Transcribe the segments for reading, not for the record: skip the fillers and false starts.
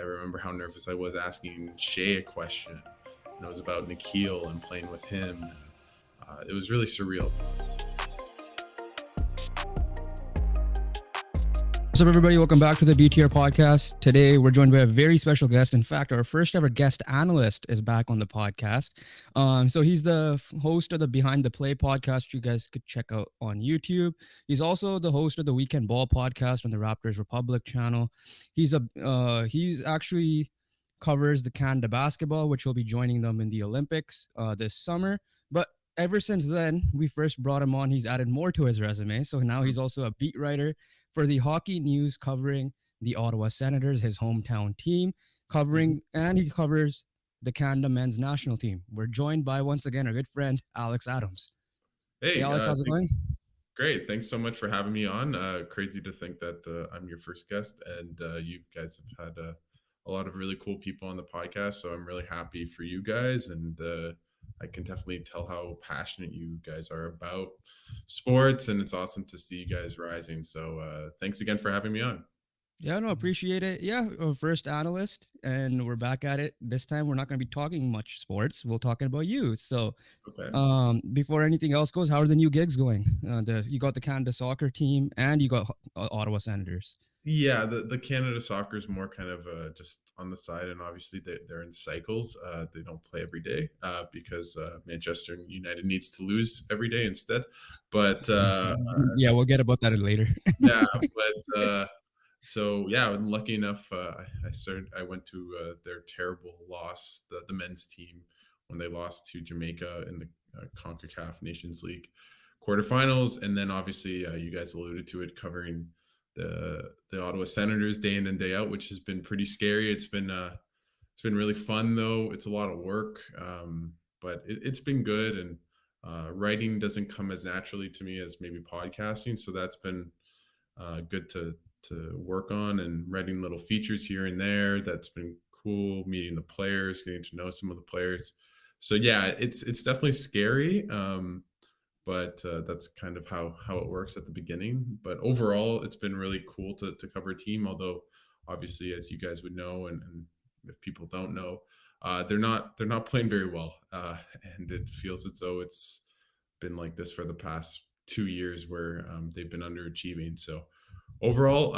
remember how nervous I was asking Shea a question. And it was about Nikhil and playing with him. It was really surreal. What's up, everybody? Welcome back to the BTR podcast. Today, we're joined by a very special guest. In fact, our first ever guest analyst is back on the podcast. So he's the host of the Behind the Play podcast you guys could check out on YouTube. He's also the host of the Weekend Ball podcast on the Raptors Republic channel. He's actually covers the Canada basketball, which will be joining them in the Olympics this summer. But ever since then, we first brought him on. He's added more to his resume. So now he's also a beat writer for the hockey news, covering the Ottawa Senators, his hometown team, and he covers the Canada men's national team. We're joined by, once again, our good friend, Alex Adams. Hey, Alex, how's it going? Great. Thanks so much for having me on. Crazy to think that I'm your first guest, and you guys have had a lot of really cool people on the podcast. So I'm really happy for you guys, and I can definitely tell how passionate you guys are about sports, and it's awesome to see you guys rising. So thanks again for having me on. Yeah, no, appreciate it. Yeah, first analyst, and we're back at it. This time, we're not going to be talking much sports. We're talking about you. So before anything else goes, how are the new gigs going? You got the Canada soccer team, and you got Ottawa Senators. Yeah, the Canada soccer is more kind of just on the side, and obviously they're in cycles. They don't play every day because Manchester United needs to lose every day instead. But yeah, we'll get about that later. Yeah, but so yeah, I'm lucky enough. I went to their terrible loss, the men's team, when they lost to Jamaica in the CONCACAF Nations League quarterfinals, and then obviously you guys alluded to it, covering the Ottawa Senators day in and day out, which has been pretty scary. It's been really fun though. It's a lot of work, but it's been good. And writing doesn't come as naturally to me as maybe podcasting, so that's been good to work on, and writing little features here and there. That's been cool. Meeting the players, getting to know some of the players. So yeah, it's definitely scary. But that's kind of how it works at the beginning. But overall, it's been really cool to cover a team. Although, obviously, as you guys would know, and if people don't know, they're not playing very well, and it feels as though it's been like this for the past 2 years, where they've been underachieving. So overall,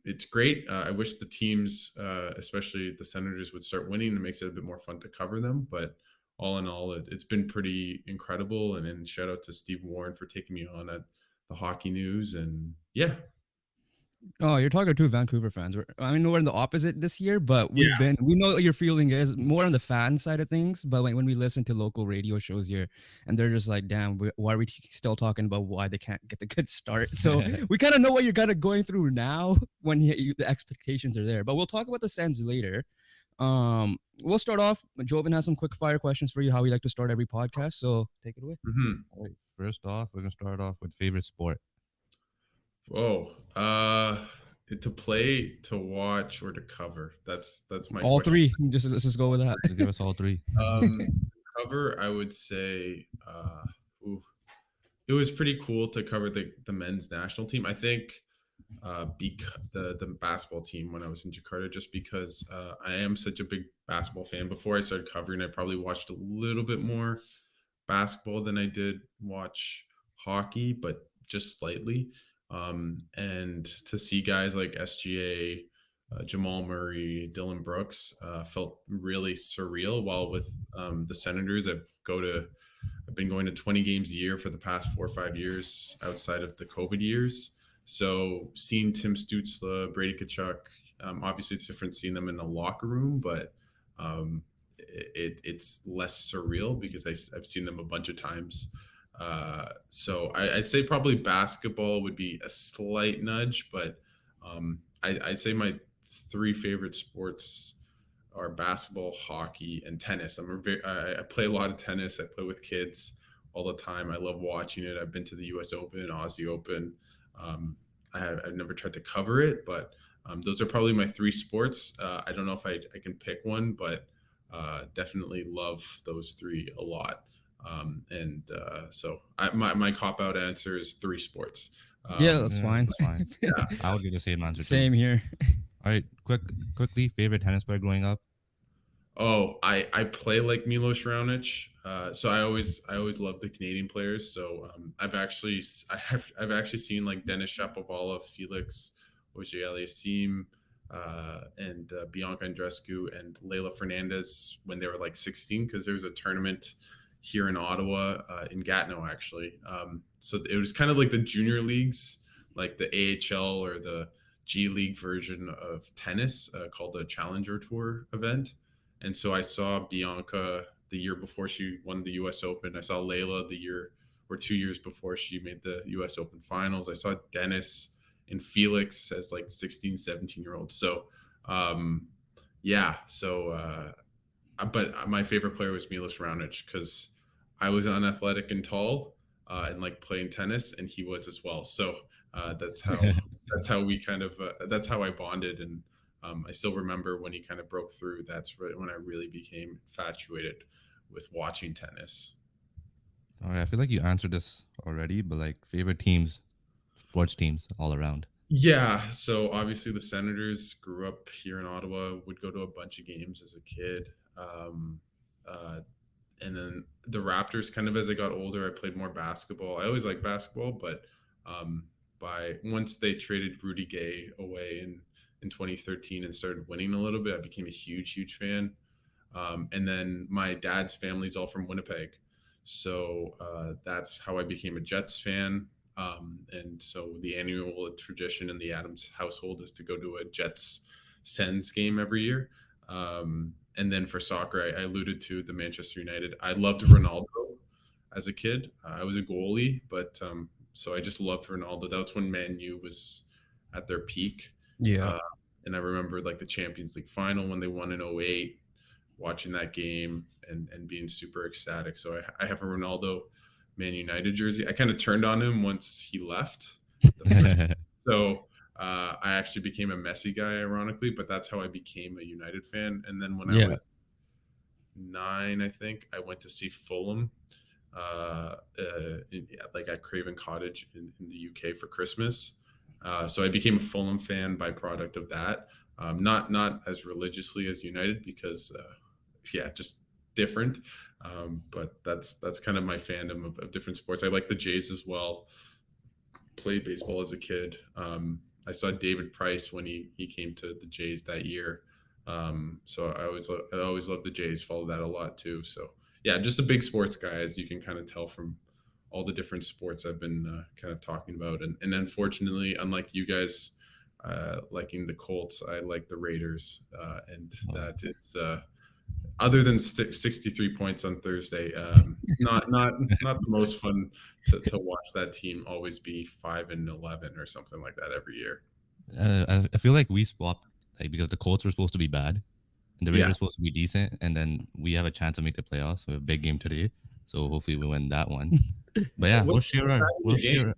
it's great. I wish the teams, especially the Senators, would start winning. It makes it a bit more fun to cover them, but all in all, it's been pretty incredible. And then shout out to Steve Warren for taking me on at the Hockey News. And yeah. Oh, you're talking to Vancouver fans. I mean, we're in the opposite this year, but we know what your feeling is more on the fan side of things. But when we listen to local radio shows here, and they're just like, damn, why are we still talking about why they can't get the good start? So we kind of know what you're kind of going through now when the expectations are there. But we'll talk about the Sens later. We'll start off. Jovan has some quick fire questions for you, how we like to start every podcast. So take it away. Mm-hmm. All right, first off, we're going to start off with favorite sport. Oh, to play, to watch, or to cover. That's my all question. Three. Let's just go with that. Give us all three. Cover, I would say it was pretty cool to cover the men's national team. I think the basketball team when I was in Jakarta, just because I am such a big basketball fan. Before I started covering, I probably watched a little bit more basketball than I did watch hockey, but just slightly. And to see guys like SGA, Jamal Murray, Dylan Brooks felt really surreal. While with the Senators, I've been going to 20 games a year for the past 4 or 5 years outside of the COVID years. So seeing Tim Stützle, Brady Tkachuk, obviously it's different seeing them in the locker room, but it's less surreal because I've seen them a bunch of times. So I'd say probably basketball would be a slight nudge, but I'd say my 3 favorite sports are basketball, hockey, and tennis. I play a lot of tennis. I play with kids all the time. I love watching it. I've been to the US Open, Aussie Open. I've never tried to cover it, but those are probably my 3 sports. I don't know if I can pick one, but definitely love those 3 a lot. So my cop-out answer is 3 sports. Yeah, that's fine. That's fine. Yeah. I would get the same answer. Same here. All right, quickly, favorite tennis player growing up? Oh, I play like Milos Raonic, so I always love the Canadian players. So I've actually seen like Denis Shapovalov, Felix Auger-Aliassime, and Bianca Andreescu and Leila Fernandez when they were like 16, because there was a tournament here in Ottawa, in Gatineau actually. So it was kind of like the junior leagues, like the AHL or the G League version of tennis, called the Challenger Tour event. And so I saw Bianca the year before she won the US Open. I saw Layla the year or 2 years before she made the US Open finals. I saw Dennis and Felix as like 16, 17-year olds. So, um, yeah. So, but my favorite player was Milos Raonic because I was unathletic and tall, and like playing tennis, and he was as well. So that's how we kind of that's how I bonded, and I still remember when he kind of broke through. That's when I really became infatuated with watching tennis. All right, I feel like you answered this already, but like favorite teams, sports teams all around. Yeah, so obviously the Senators, grew up here in Ottawa, would go to a bunch of games as a kid. Uh, and then the Raptors, kind of as I got older, I played more basketball. I always liked basketball, but um, by once they traded Rudy Gay away in 2013 and started winning a little bit, I became a huge fan. And then my dad's family's all from Winnipeg, so that's how I became a Jets fan. And so the annual tradition in the Adams household is to go to a Jets Sens game every year. And then for soccer, I alluded to the Manchester United. I loved Ronaldo as a kid. I was a goalie, but so I just loved Ronaldo. That's when Man U was at their peak. Yeah. Uh, and I remember like the Champions League final when they won in '08, watching that game and being super ecstatic. So I have a Ronaldo Man United jersey. I kind of turned on him once he left the first. So I actually became a Messi guy, ironically, but that's how I became a United fan. And then when I Yeah. was 9, I think I went to see Fulham, like at Craven Cottage in the UK for Christmas. So I became a Fulham fan by product of that. Not as religiously as United because, yeah, just different. But that's kind of my fandom of different sports. I like the Jays as well. Played baseball as a kid. I saw David Price when he came to the Jays that year. So I always loved the Jays. Followed that a lot too. So yeah, just a big sports guy, as you can kind of tell from all the different sports I've been kind of talking about. And unfortunately, unlike you guys liking the Colts, I like the Raiders, and that is other than 63 points on Thursday, not the most fun to watch that team always be 5-11 or something like that every year. I feel like we swapped like because the Colts were supposed to be bad and the Raiders Yeah, were supposed to be decent, and then we have a chance to make the playoffs. We have a big game today, so hopefully we win that one. But yeah, what's with the we'll Saturday game? share.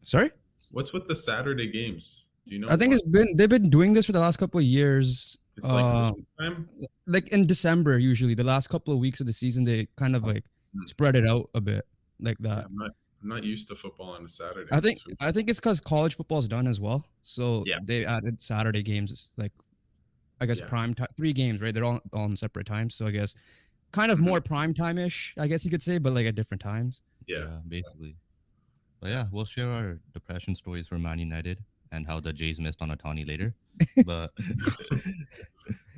Sorry? What's with the Saturday games? Do you know I think what? they've been doing this for the last couple of years. It's like Christmas time. Like in December, usually the last couple of weeks of the season, they kind of like Hmm. spread it out a bit like Yeah, that. I'm not used to football on a Saturday. I think That's really, I think it's because college football's done as well, so yeah, they added Saturday games, like I guess yeah. prime time, 3 games, right? They're all on separate times, so I guess kind of Mhm. more prime time ish, I guess you could say, but like at different times. Yeah, Yeah, basically. But yeah. yeah, we'll share our depression stories for Man United and how the Jays missed on Ohtani later. But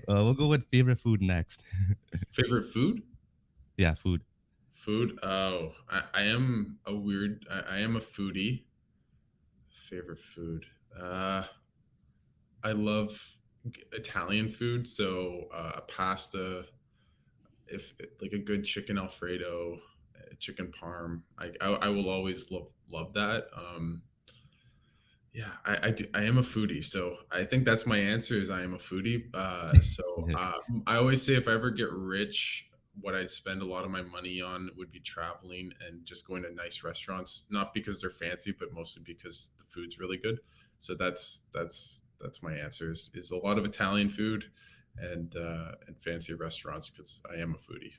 we'll go with favorite food next. Favorite food? Yeah, food. Food. Oh, I am a weird. I am a foodie. Favorite food. Uh, I love Italian food. So pasta, if like a good chicken Alfredo, chicken parm. I will always love that. Yeah, I am a foodie, so I think that's my answer is I am a foodie. I always say if I ever get rich, what I'd spend a lot of my money on would be traveling and just going to nice restaurants, not because they're fancy, but mostly because the food's really good. So that's my answer is a lot of Italian food and fancy restaurants because I am a foodie.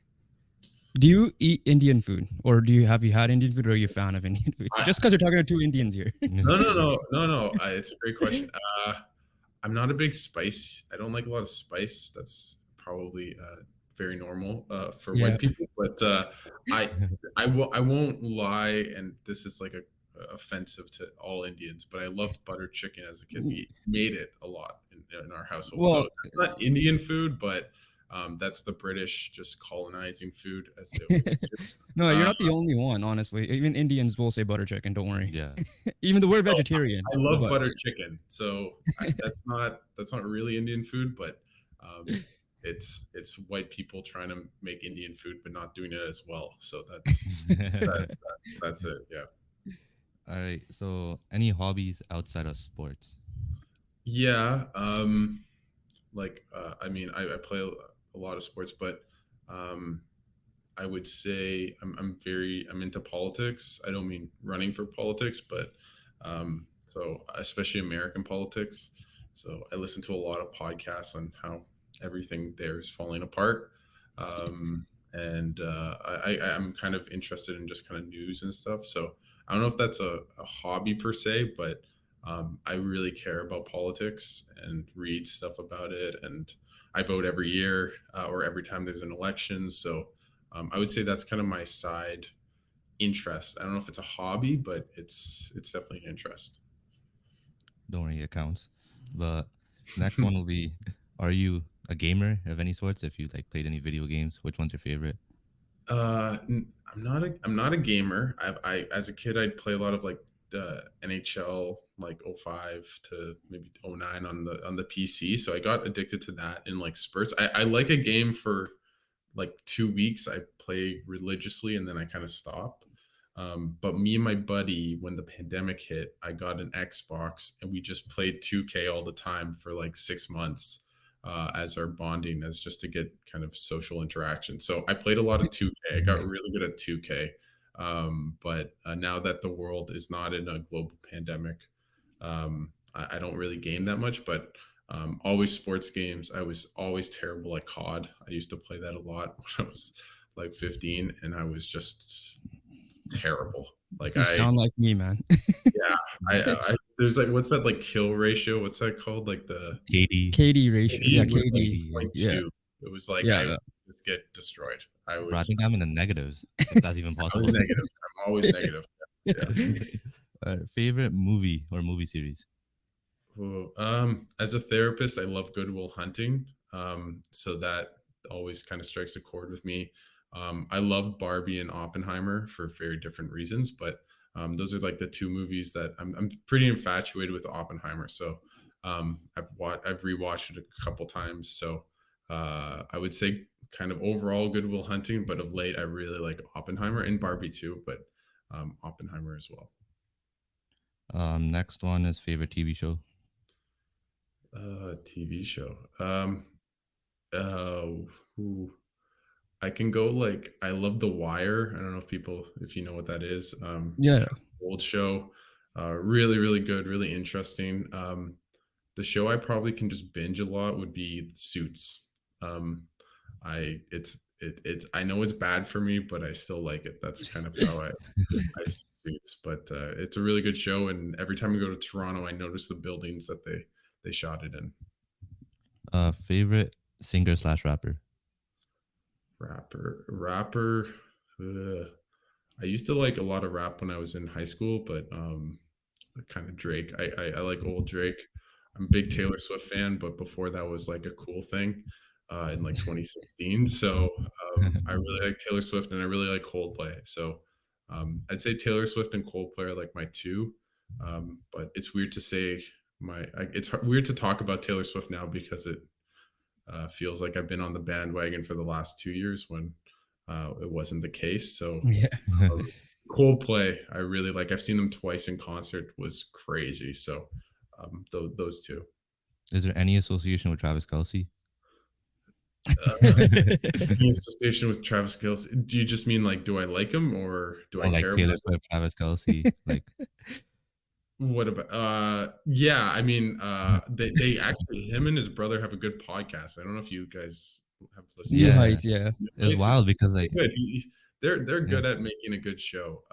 Do you eat Indian food, or have you had Indian food, or are you a fan of Indian food? I, Just because you're talking to two Indians here. no, no, no, no, no. It's a great question. I'm not a big spice. I don't like a lot of spice. That's probably very normal for Yeah. white people. But I I won't lie, and this is like a offensive to all Indians, but I loved butter chicken as a kid. We made it a lot in our household. So Well, it's not Indian food, but that's the British just colonizing food, as they always do. no, you're Uh, not the only one, honestly. Even Indians will say butter chicken, don't worry. Yeah. Even though we're so vegetarian, I love but butter chicken. So that's not really Indian food, but um, it's white people trying to make Indian food, but not doing it as well. So that's it. Yeah. All right. So, any hobbies outside of sports? Yeah. Like I mean, I play a lot of sports, but um, I would say I'm into politics. I don't mean running for politics, but so especially American politics. So I listen to a lot of podcasts on how everything there is falling apart. And I'm kind of interested in just kind of news and stuff. So I don't know if that's a hobby per se, but I really care about politics and read stuff about it. And I vote every year or every time there's an election. So I would say that's kind of my side interest. I don't know if it's a hobby, but it's definitely an interest. Don't worry, it counts. But next one will be: are you a gamer of any sorts? If you like played any video games, which one's your favorite? I'm not a gamer. I as a kid I'd play a lot of like the NHL like '05 to maybe '09 on the PC. So I got addicted to that in like spurts. I like a game for like 2 weeks. I play religiously and then I kind of stop. But me and my buddy, when the pandemic hit, I got an Xbox and we just played 2K all the time for like 6 months as our bonding, as just to get kind of social interaction. So I played a lot of 2K. I got really good at 2K. But now that the world is not in a global pandemic, I don't really game that much, but always sports games. I was always terrible at COD. I used to play that a lot when I was like 15, and I was just terrible. Like you I, sound like me, man. yeah, there's like what's that like kill ratio? What's that called? Like the KD. KD ratio. Yeah, KD was like KD. KD, yeah. point Yeah. 0.2. It was like I Yeah. would just get destroyed. Bro, I think I'm in the negatives, if that's even I was possible. negative. I'm always negative. Yeah. Favorite movie or movie series? Ooh, as a therapist, I love Good Will Hunting. So that always kind of strikes a chord with me. I love Barbie and Oppenheimer for very different reasons, but those are like the two movies that I'm pretty infatuated with Oppenheimer. So I've rewatched it a couple times. So I would say kind of overall Good Will Hunting, but of late I really like Oppenheimer and Barbie too, but Oppenheimer as well. Next one is favorite TV show. TV show. Uh, ooh, I can go like I love The Wire. I don't know if you know what that is. Yeah. Old show, really really good, really interesting. The show I probably can just binge a lot would be Suits. Um, it's I know it's bad for me, but I still like it. That's kind of how I see Suits. But it's a really good show, and every time I go to Toronto, I notice the buildings that they shot it in. Favorite singer slash rapper. Rapper. I used to like a lot of rap when I was in high school, but kind of Drake. I like old Drake. I'm a big Taylor Swift fan, but before that was like a cool thing in like 2016. So I really like Taylor Swift and I really like Coldplay. So I'd say Taylor Swift and Coldplay are like my two. But it's weird to say it's weird to talk about Taylor Swift now because it feels like I've been on the bandwagon for the last 2 years when it wasn't the case. So Yeah. uh, Coldplay, I really like. I've seen them twice in concert. Was crazy. So those two. Is there any association with Travis Kelsey? Uh, any association with Travis Kelce? Do you just mean like, do I like him or do I Or like care about Taylor him? Swift, Travis Kelsey? Like, What about? Yeah, I mean, they actually him and his brother have a good podcast. I don't know if you guys have listened New to yeah, heights. Yeah. it's it. It's wild because like, good. They're yeah, good at making a good show.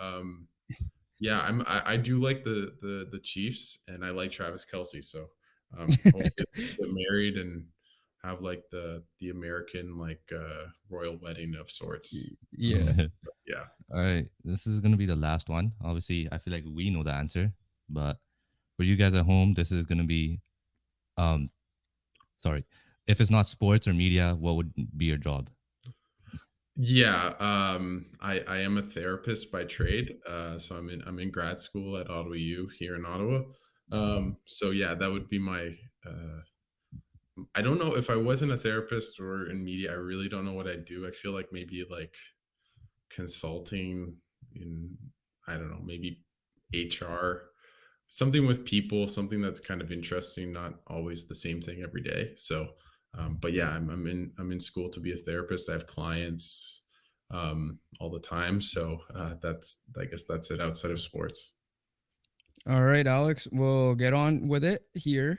Yeah, I do like the Chiefs and I like Travis Kelsey. So Hopefully get married and have like the American like royal wedding of sorts. Yeah. Yeah. All right, this is gonna be the last one. Obviously, I feel like we know the answer, but for you guys at home, this is gonna be um sorry. If it's not sports or media, what would be your job? Yeah, I am a therapist by trade. So I'm in grad school at Ottawa U here in Ottawa. So yeah, that would be my. I don't know if I wasn't a therapist or in media. I really don't know what I do. I feel like maybe like consulting in, I don't know, maybe HR, something with people, something that's kind of interesting, not always the same thing every day. So, but yeah, I'm in school to be a therapist. I have clients all the time. So that's, I guess that's it outside of sports. All right, Alex, we'll get on with it here.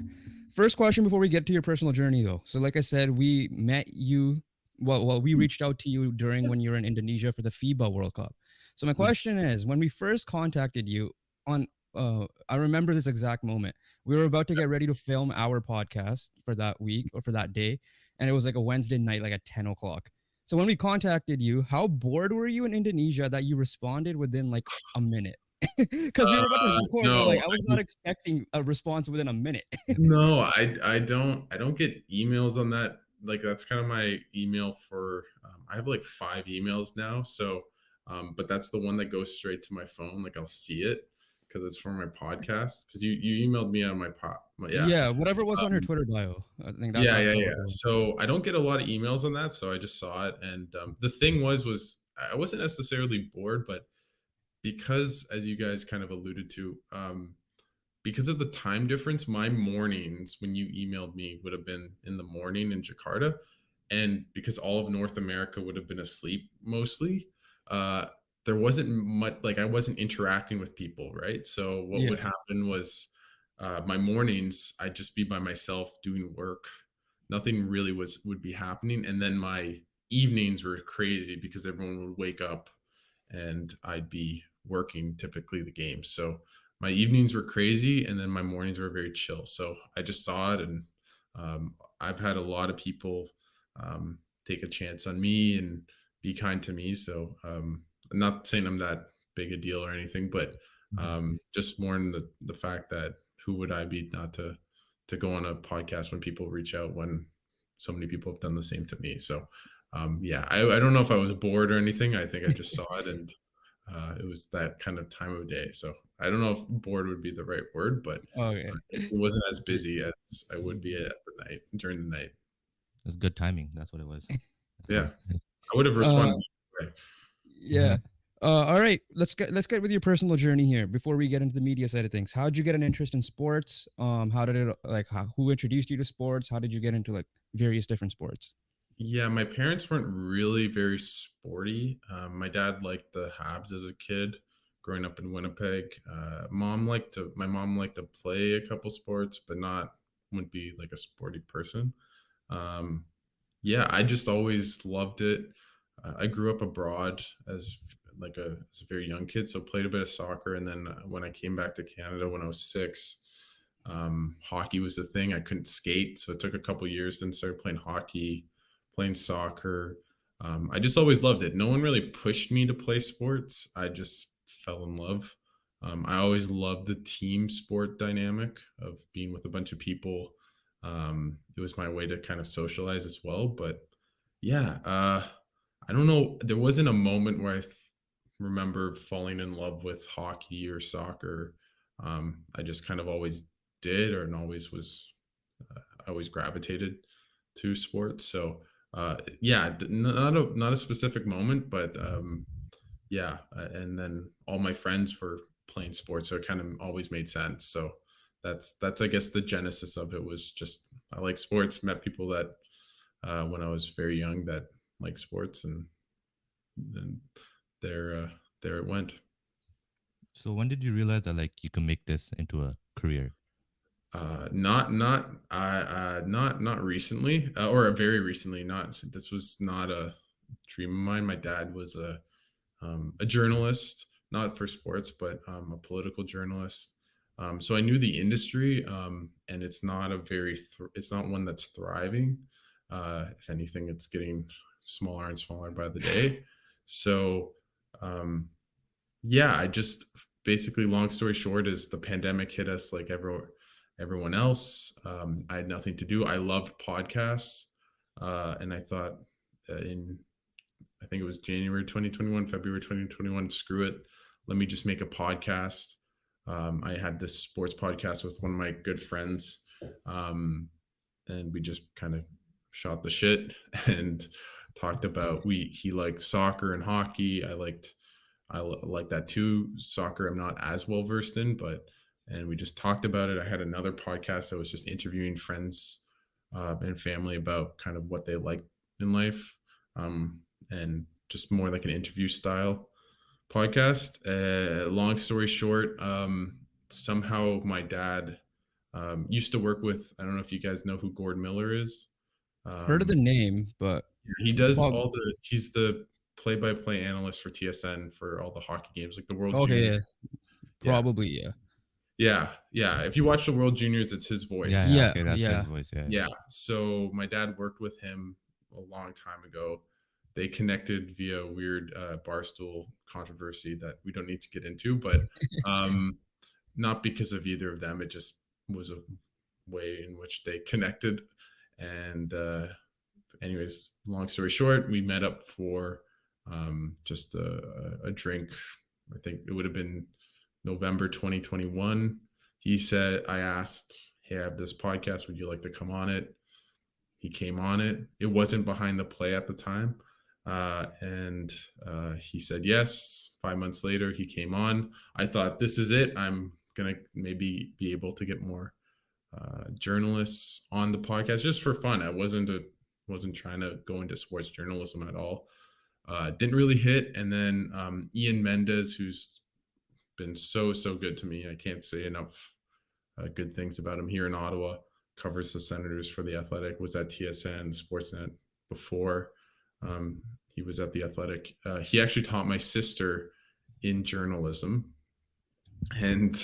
First question before we get to your personal journey, though. So, like I said, we met you. Well, we reached out to you during when you were in Indonesia for the FIBA World Cup. So, my question is, when we first contacted you on, I remember this exact moment. We were about to get ready to film our podcast for that week or for that day, and it was like a Wednesday night, like at 10 o'clock. So, when we contacted you, how bored were you in Indonesia that you responded within like a minute? Because we were about to record, but No, like I was not expecting a response within a minute. no, I don't get emails on that. Like that's kind of my email for I have like 5 emails now. So but that's the one that goes straight to my phone. Like I'll see it because it's for my podcast. Because you emailed me on yeah. Yeah, whatever was on her Um, Twitter bio. I think yeah, that's yeah, how yeah. it was. So I don't get a lot of emails on that, so I just saw it. And the thing was I wasn't necessarily bored, but because as you guys kind of alluded to, because of the time difference, my mornings when you emailed me would have been in the morning in Jakarta, and because all of North America would have been asleep mostly, uh, there wasn't much like I wasn't interacting with people, right? So what would Yeah, happen was my mornings I'd just be by myself doing work. Nothing really would be happening, and then my evenings were crazy because everyone would wake up and I'd be working typically the game. So my evenings were crazy and then my mornings were very chill. So I just saw it and I've had a lot of people take a chance on me and be kind to me. So I'm not saying I'm that big a deal or anything, but just more in the fact that who would I be not to go on a podcast when people reach out when so many people have done the same to me. So yeah, I don't know if I was bored or anything. I think I just saw it and it was that kind of time of day. So I don't know if bored would be the right word, but okay. it wasn't as busy as I would be at the night during the night. It's good timing. That's what it was. Yeah, I would have Uh, responded. Right. yeah. All right, let's get with your personal journey here before we get into the media side of things. How did you get an interest in sports? How did it like? Who introduced you to sports? How did you get into like various different sports? Yeah, my parents weren't really very sporty. My dad liked the Habs as a kid, growing up in Winnipeg. My mom liked to play a couple sports, but not wouldn't be like a sporty person. Um, Yeah, I just always loved it. I grew up abroad as a very young kid, so played a bit of soccer, and then when I came back to Canada when I was 6, hockey was the thing. I couldn't skate, so it took a couple years. Then started playing hockey, playing soccer. I just always loved it. No one really pushed me to play sports. I just fell in love. I always loved the team sport dynamic of being with a bunch of people. It was my way to kind of socialize as well. But yeah, I don't know. There wasn't a moment where remember falling in love with hockey or soccer. I just kind of always did, or and always was. I always gravitated to sports. So yeah, not a specific moment, but yeah. And then all my friends were playing sports, so it kind of always made sense. So that's I guess the genesis of it was just I like sports. Met people that when I was very young that like sports, and then there it went. So when did you realize that like you can make this into a career? Not recently, or very recently. Not this was not a dream of mine. My dad was a journalist, not for sports, but a political journalist. So I knew the industry, and it's not it's not one that's thriving. If anything, it's getting smaller and smaller by the day. So um, yeah, I just basically, long story short, is the pandemic hit us like everyone else. I had nothing to do. I loved podcasts, and I thought in I think it was January 2021, February 2021. Screw it. Let me just make a podcast. I had this sports podcast with one of my good friends, um, and we just kind of shot the shit and talked about he liked soccer and hockey. Like that too. Soccer, I'm not as well versed in, and we just talked about it. I had another podcast that was just interviewing friends and family about kind of what they like in life, and just more like an interview style podcast. Long story short, somehow my dad used to work with. I don't know if you guys know who Gord Miller is. Heard of the Um, name, but he does prob- all the. He's the play-by-play analyst for TSN for all the hockey games, like the World okay, Junior. yeah, Yeah, probably, yeah. yeah, yeah. If you watch the World Juniors, it's his Yeah, voice. yeah, Yeah, okay, that's his yeah. voice. Yeah. Yeah. So my dad worked with him a long time ago. They connected via a weird barstool controversy that we don't need to get into, but um, not because of either of them. It just was a way in which they connected. And anyways, long story short, we met up for just a drink. I think it would have been November 2021. I asked, hey, I have this podcast. Would you like to come on it? He came on it. It wasn't behind the play at the time. And he said yes. 5 months later, he came on. I thought, this is it. I'm going to maybe be able to get more journalists on the podcast just for fun. I wasn't trying to go into sports journalism at all. Didn't really hit. And then Ian Mendez, who's been so good to me. I can't say enough good things about him here in Ottawa. Covers the Senators for the Athletic. Was at TSN Sportsnet before. He was at the Athletic. He actually taught my sister in journalism, and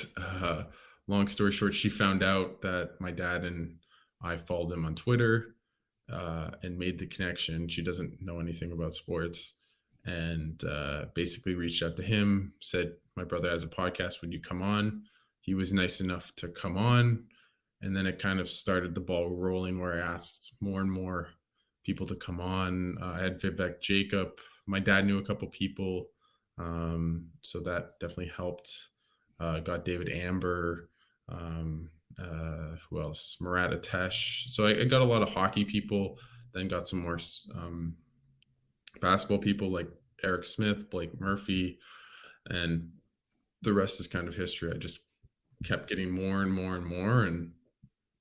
long story short, she found out that my dad and I followed him on Twitter and made the connection. She doesn't know anything about sports, and basically reached out to him, said, my brother has a podcast. Would you come on? He was nice enough to come on. And then it kind of started the ball rolling where I asked more and more people to come on. I had Vivek Jacob. My dad knew a couple people. So that definitely helped. Got David Amber. Who else? Murat Atesh. So I got a lot of hockey people, then got some more basketball people like Eric Smith, Blake Murphy, and the rest is kind of history. I just kept getting more and more and more. And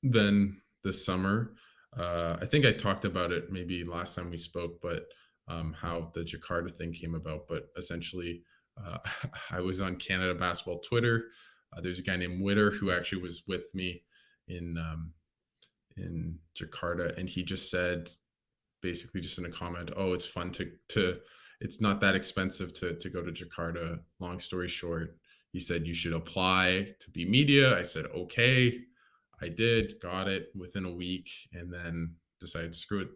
then this summer, I think I talked about it maybe last time we spoke, but how the Jakarta thing came about. But essentially, I was on Canada Basketball Twitter. There's a guy named Witter who actually was with me in Jakarta, and he just said, basically just in a comment, oh, it's fun to it's not that expensive to go to Jakarta. Long story short, he said you should apply to be media. I said okay. I did, got it within a week, and then decided, screw it,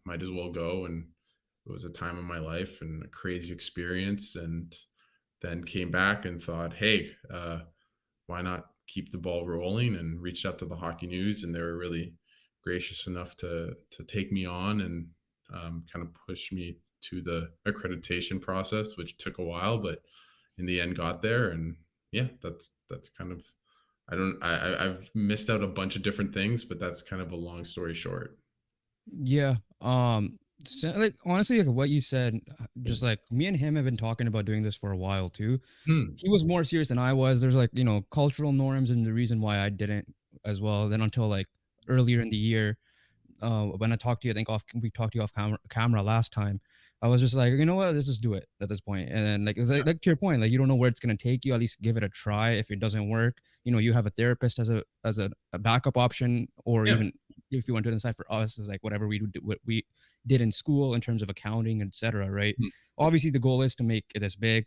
might as well go. And it was a time of my life and a crazy experience. And then came back and thought, hey, why not keep the ball rolling? And reached out to the Hockey News, and they were really gracious enough to take me on and kind of push me to the accreditation process, which took a while, but in the end got there. And yeah, that's kind of, I've missed out a bunch of different things, but that's kind of a long story short. Yeah. So, like, honestly, like what you said, just like me and him have been talking about doing this for a while too. Hmm. He was more serious than I was. There's like, cultural norms and the reason why I didn't as well. Then until like earlier in the year, when I talked to you, I think we talked to you off camera last time. I was just like, you know what, let's just do it at this point. And then like, it's like to your point, like you don't know where it's gonna take you. At least give it a try. If it doesn't work, you have a therapist as a backup option, or Yeah. even if you want to decide for us is like whatever what we did in school in terms of accounting, etc. Right? Mhm. Obviously, the goal is to make this big.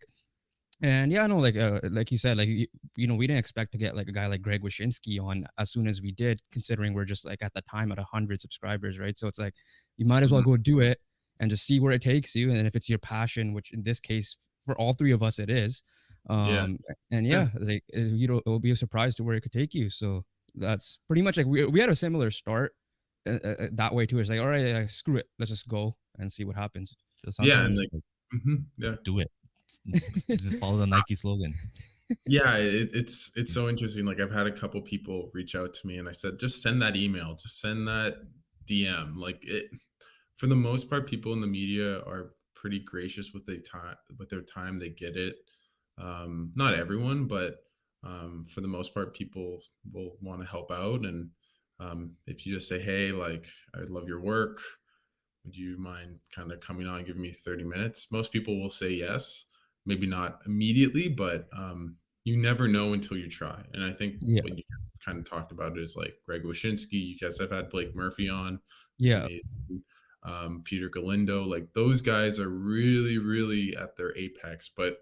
And yeah, no, like you said, we didn't expect to get like a guy like Greg Wyshynski on as soon as we did, considering we're just like at the time at 100 subscribers, right? So it's like you might as well Mhm. go do it and just see where it takes you. And if it's your passion, which in this case for all three of us it is, Yeah. and Yeah. yeah, like it'll be a surprise to where it could take you. So that's pretty much like we had a similar start that way too. It's like all right, screw it, let's just go and see what happens. Just Yeah, and sometimes like yeah. do it. Just follow the Nike slogan. Yeah, it's so interesting. Like I've had a couple people reach out to me and I said, just send that email, just send that DM. Like it for the most part, people in the media are pretty gracious with their time. They get it. Not everyone, but for the most part, people will want to help out. And if you just say, hey, like I love your work, would you mind kind of coming on and giving me 30 minutes? Most people will say yes, maybe not immediately, but you never know until you try. And I think Yeah, what you kind of talked about is like Greg Wyshynski. You guys have had Blake Murphy on, who's yeah, amazing. Peter Galindo, like those guys are really, really at their apex, but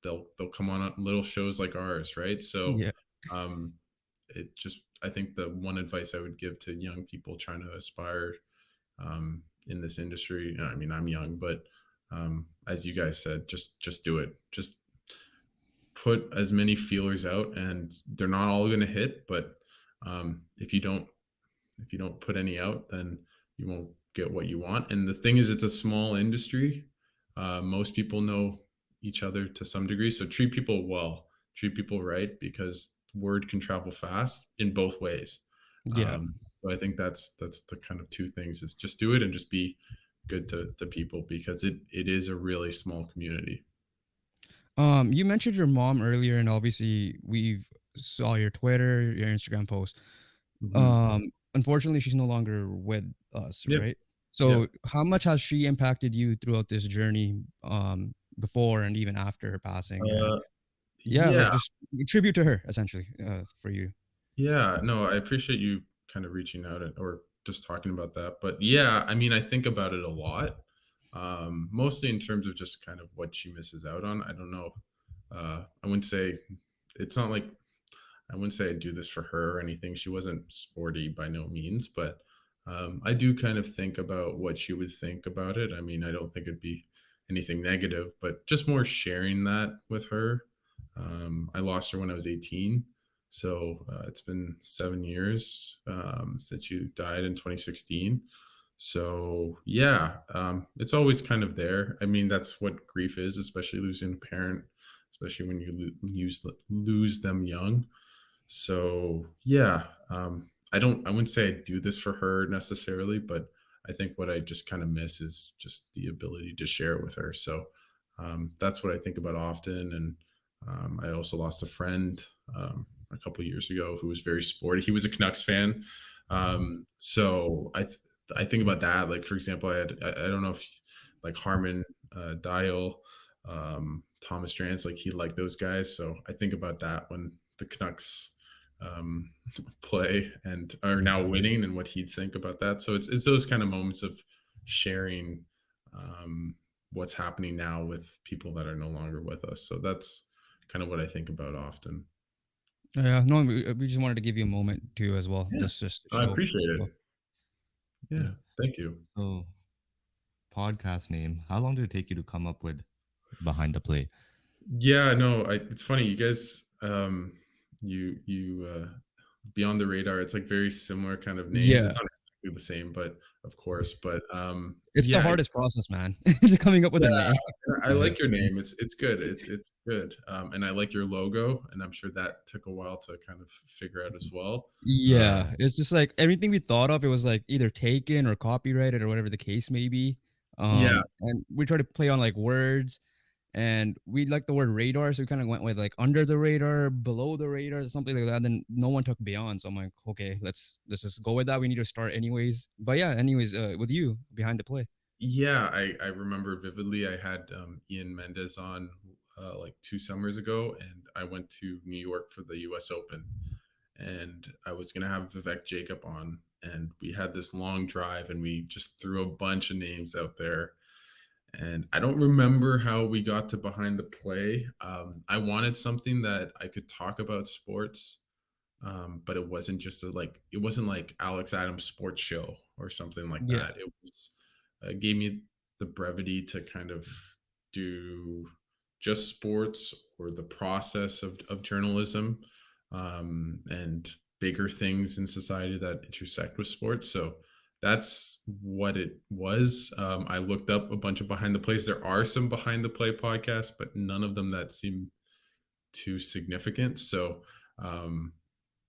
they'll come on little shows like ours, right? So yeah, um, it just I think the one advice I would give to young people trying to aspire in this industry. I mean, I'm young, but as you guys said, just do it. Just put as many feelers out, and they're not all going to hit. But if you don't put any out, then you won't get what you want. And the thing is, it's a small industry. Most people know each other to some degree, so treat people well, treat people right, because word can travel fast in both ways. yeah. So I think that's the kind of two things: is just do it and just be good to people, because it is a really small community. You mentioned your mom earlier, and obviously we've saw your Twitter, your Instagram post. Hmm. Unfortunately, she's no longer with us, Yep. right? Yep. So, how much has she impacted you throughout this journey, before and even after her passing? And Uh, yeah, like yeah. just tribute to her, essentially, for you. Yeah, no, I appreciate you kind of reaching out or just talking about that. But yeah, I mean, I think about it a lot, mostly in terms of just kind of what she misses out on. I don't know. I wouldn't say it's not like I wouldn't say I do this for her or anything. She wasn't sporty by no means, but I do kind of think about what she would think about it. I mean, I don't think it'd be anything negative, but just more sharing that with her. I lost her when I was 18. So it's been 7 years since she died in 2016. So yeah, it's always kind of there. I mean, that's what grief is, especially losing a parent, especially when you lose them young. So yeah, I wouldn't say I do this for her necessarily, but I think what I just kind of miss is just the ability to share it with her. So that's what I think about often. And I also lost a friend a couple years ago who was very sporty. He was a Canucks fan. So I think about that. Like for example, I don't know if like Harmon Dial, Thomas Drance, like he liked those guys. So I think about that when the Canucks um, play and are now winning, and what he'd think about that. So it's those kind of moments of sharing what's happening now with people that are no longer with us. So that's kind of what I think about often. Yeah, no, we just wanted to give you a moment too, as well, Yeah, just to I show. appreciate So, it. Yeah. Yeah, thank you. So, podcast name. How long did it take you to come up with behind the play? Yeah, no, it's funny. You guys, beyond the radar. It's like very similar kind of names. yeah, It's not exactly the same, but of course. But it's the yeah, hardest process, man. Coming up with a yeah, name. I like your name. It's good. It's good. And I like your logo, and I'm sure that took a while to kind of figure out as well. Yeah, it's just like everything we thought of, it was like either taken or copyrighted or whatever the case may be. Yeah, And we tried to play on like words, and we like the word radar, so we kind of went with like under the radar, below the radar, something like that. Then no one took beyond, so I'm like, okay, let's just go with that. We need to start anyways. But yeah, anyways, with you behind the play. yeah. I remember vividly. I had Ian Mendez on like 2 summers ago, and I went to New York for the U.S. Open, and I was gonna have Vivek Jacob on, and we had this long drive, and we just threw a bunch of names out there, And I don't remember how we got to behind the play. I wanted something that I could talk about sports, but it wasn't just it wasn't like Alex Adams sports show or something like Yeah. that. It was gave me the brevity to kind of do just sports or the process of journalism, and bigger things in society that intersect with sports. So that's what it was. I looked up a bunch of behind the plays. There are some behind the play podcasts, but none of them that seem too significant. So um,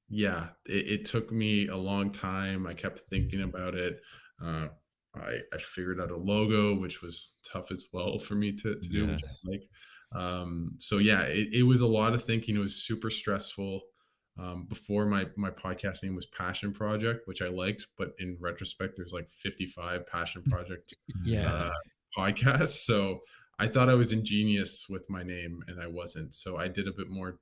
yeah, it took me a long time. I kept thinking about it. Uh, I figured out a logo, which was tough as well for me to do, Yeah. which I like. So yeah, it was a lot of thinking. It was super stressful. Before my podcast name was Passion Project, which I liked, but in retrospect, there's like 55 Passion Project Yeah. uh, podcasts. So I thought I was ingenious with my name, and I wasn't. So I did a bit more.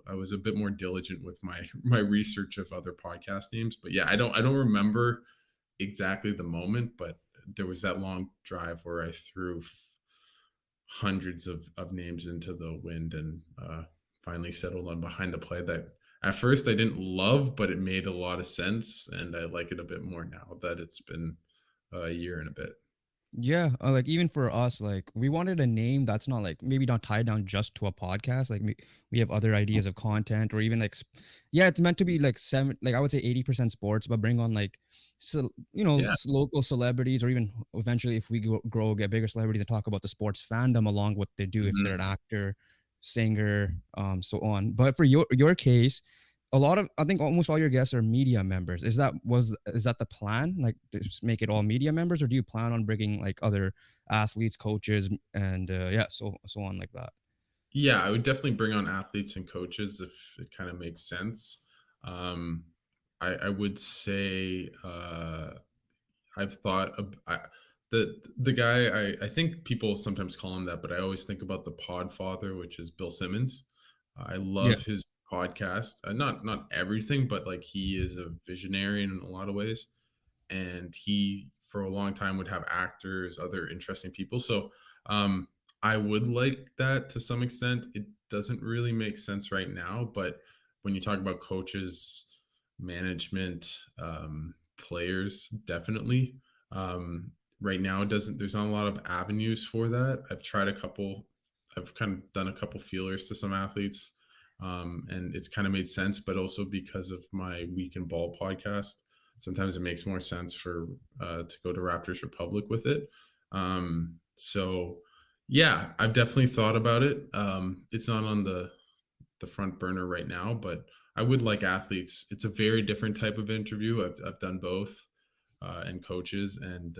I was a bit more diligent with my research of other podcast names. But yeah, I don't remember exactly the moment, but there was that long drive where I threw hundreds of names into the wind, and finally settled on behind the play that at first I didn't love, but it made a lot of sense, and I like it a bit more now that it's been a year and a bit. Yeah, like even for us, like we wanted a name that's not like maybe not tied down just to a podcast. Like we have other ideas of content, or even like, yeah, it's meant to be like seven, like I would say 80% sports, but bring on like, so Yeah. local celebrities, or even eventually if we grow, get bigger celebrities and talk about the sports fandom along what they do, if they're an Mhm. actor, singer, so on. But for your case, a lot of, I think almost all your guests are media members. Is that the plan, like to just make it all media members, or do you plan on bringing like other athletes, coaches, and yeah, so on like that? Yeah, I would definitely bring on athletes and coaches if it kind of makes sense. Um, I would say I've thought of the guy. I think people sometimes call him that, but I always think about the Podfather, which is Bill Simmons. I Yeah, love his podcast. Not everything, but like he is a visionary in a lot of ways, and he for a long time would have actors, other interesting people. So I would like that to some extent. It doesn't really make sense right now, but when you talk about coaches, management, players, definitely. Um, right now, it doesn't. There's not a lot of avenues for that. I've tried a couple. I've kind of done a couple feelers to some athletes, and it's kind of made sense. But also because of my Week in Ball podcast, sometimes it makes more sense for to go to Raptors Republic with it. So yeah, I've definitely thought about it. It's not on the front burner right now, but I would like athletes. It's a very different type of interview. I've done both, and coaches, and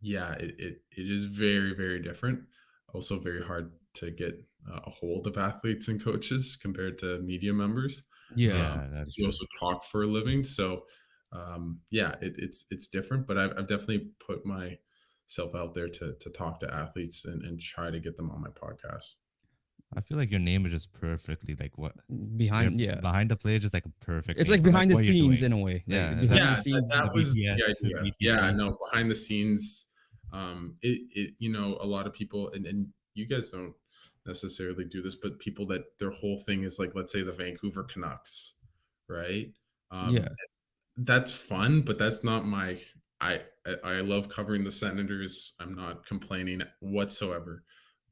yeah, it is very very different. Also, very hard to get a hold of athletes and coaches compared to media members. yeah, Um, Yeah, that is we true. also talk for a living, so yeah, it's different. But I've definitely put myself out there to talk to athletes and try to get them on my podcast. I feel like your name is just perfectly like what you're behind, yeah, behind the play is just like a perfect it's name like for like behind the what you're scenes doing. in a way, like Yeah, behind like the Yeah, scenes. that the was the BTS, idea. Yeah, BTK. no, behind the scenes, a lot of people, and you guys don't necessarily do this, but people that their whole thing is like, let's say the Vancouver Canucks, right? Yeah, Um, that's fun, but that's not my. I love covering the Senators. I'm not complaining whatsoever,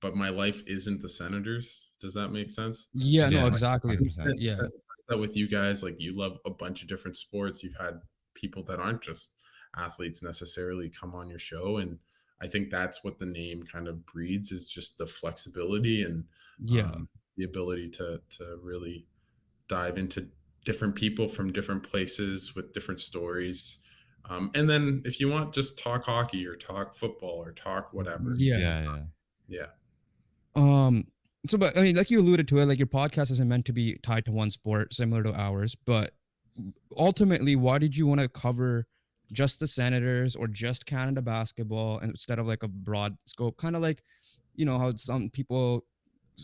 but my life isn't the Senators. Does that make sense? yeah, no, Yeah, Like, exactly, yeah, sense that with you guys, like you love a bunch of different sports. You've had people that aren't just athletes necessarily come on your show, and I think that's what the name kind of breeds is just the flexibility and yeah, um, the ability to really dive into different people from different places with different stories. And then if you want, just talk hockey or talk football or talk whatever. yeah. yeah, yeah. Yeah. Um, so, but I mean, like you alluded to it, like your podcast isn't meant to be tied to one sport, similar to ours. But ultimately, why did you want to cover just the Senators or just Canada basketball instead of like a broad scope? Kind of like, how some people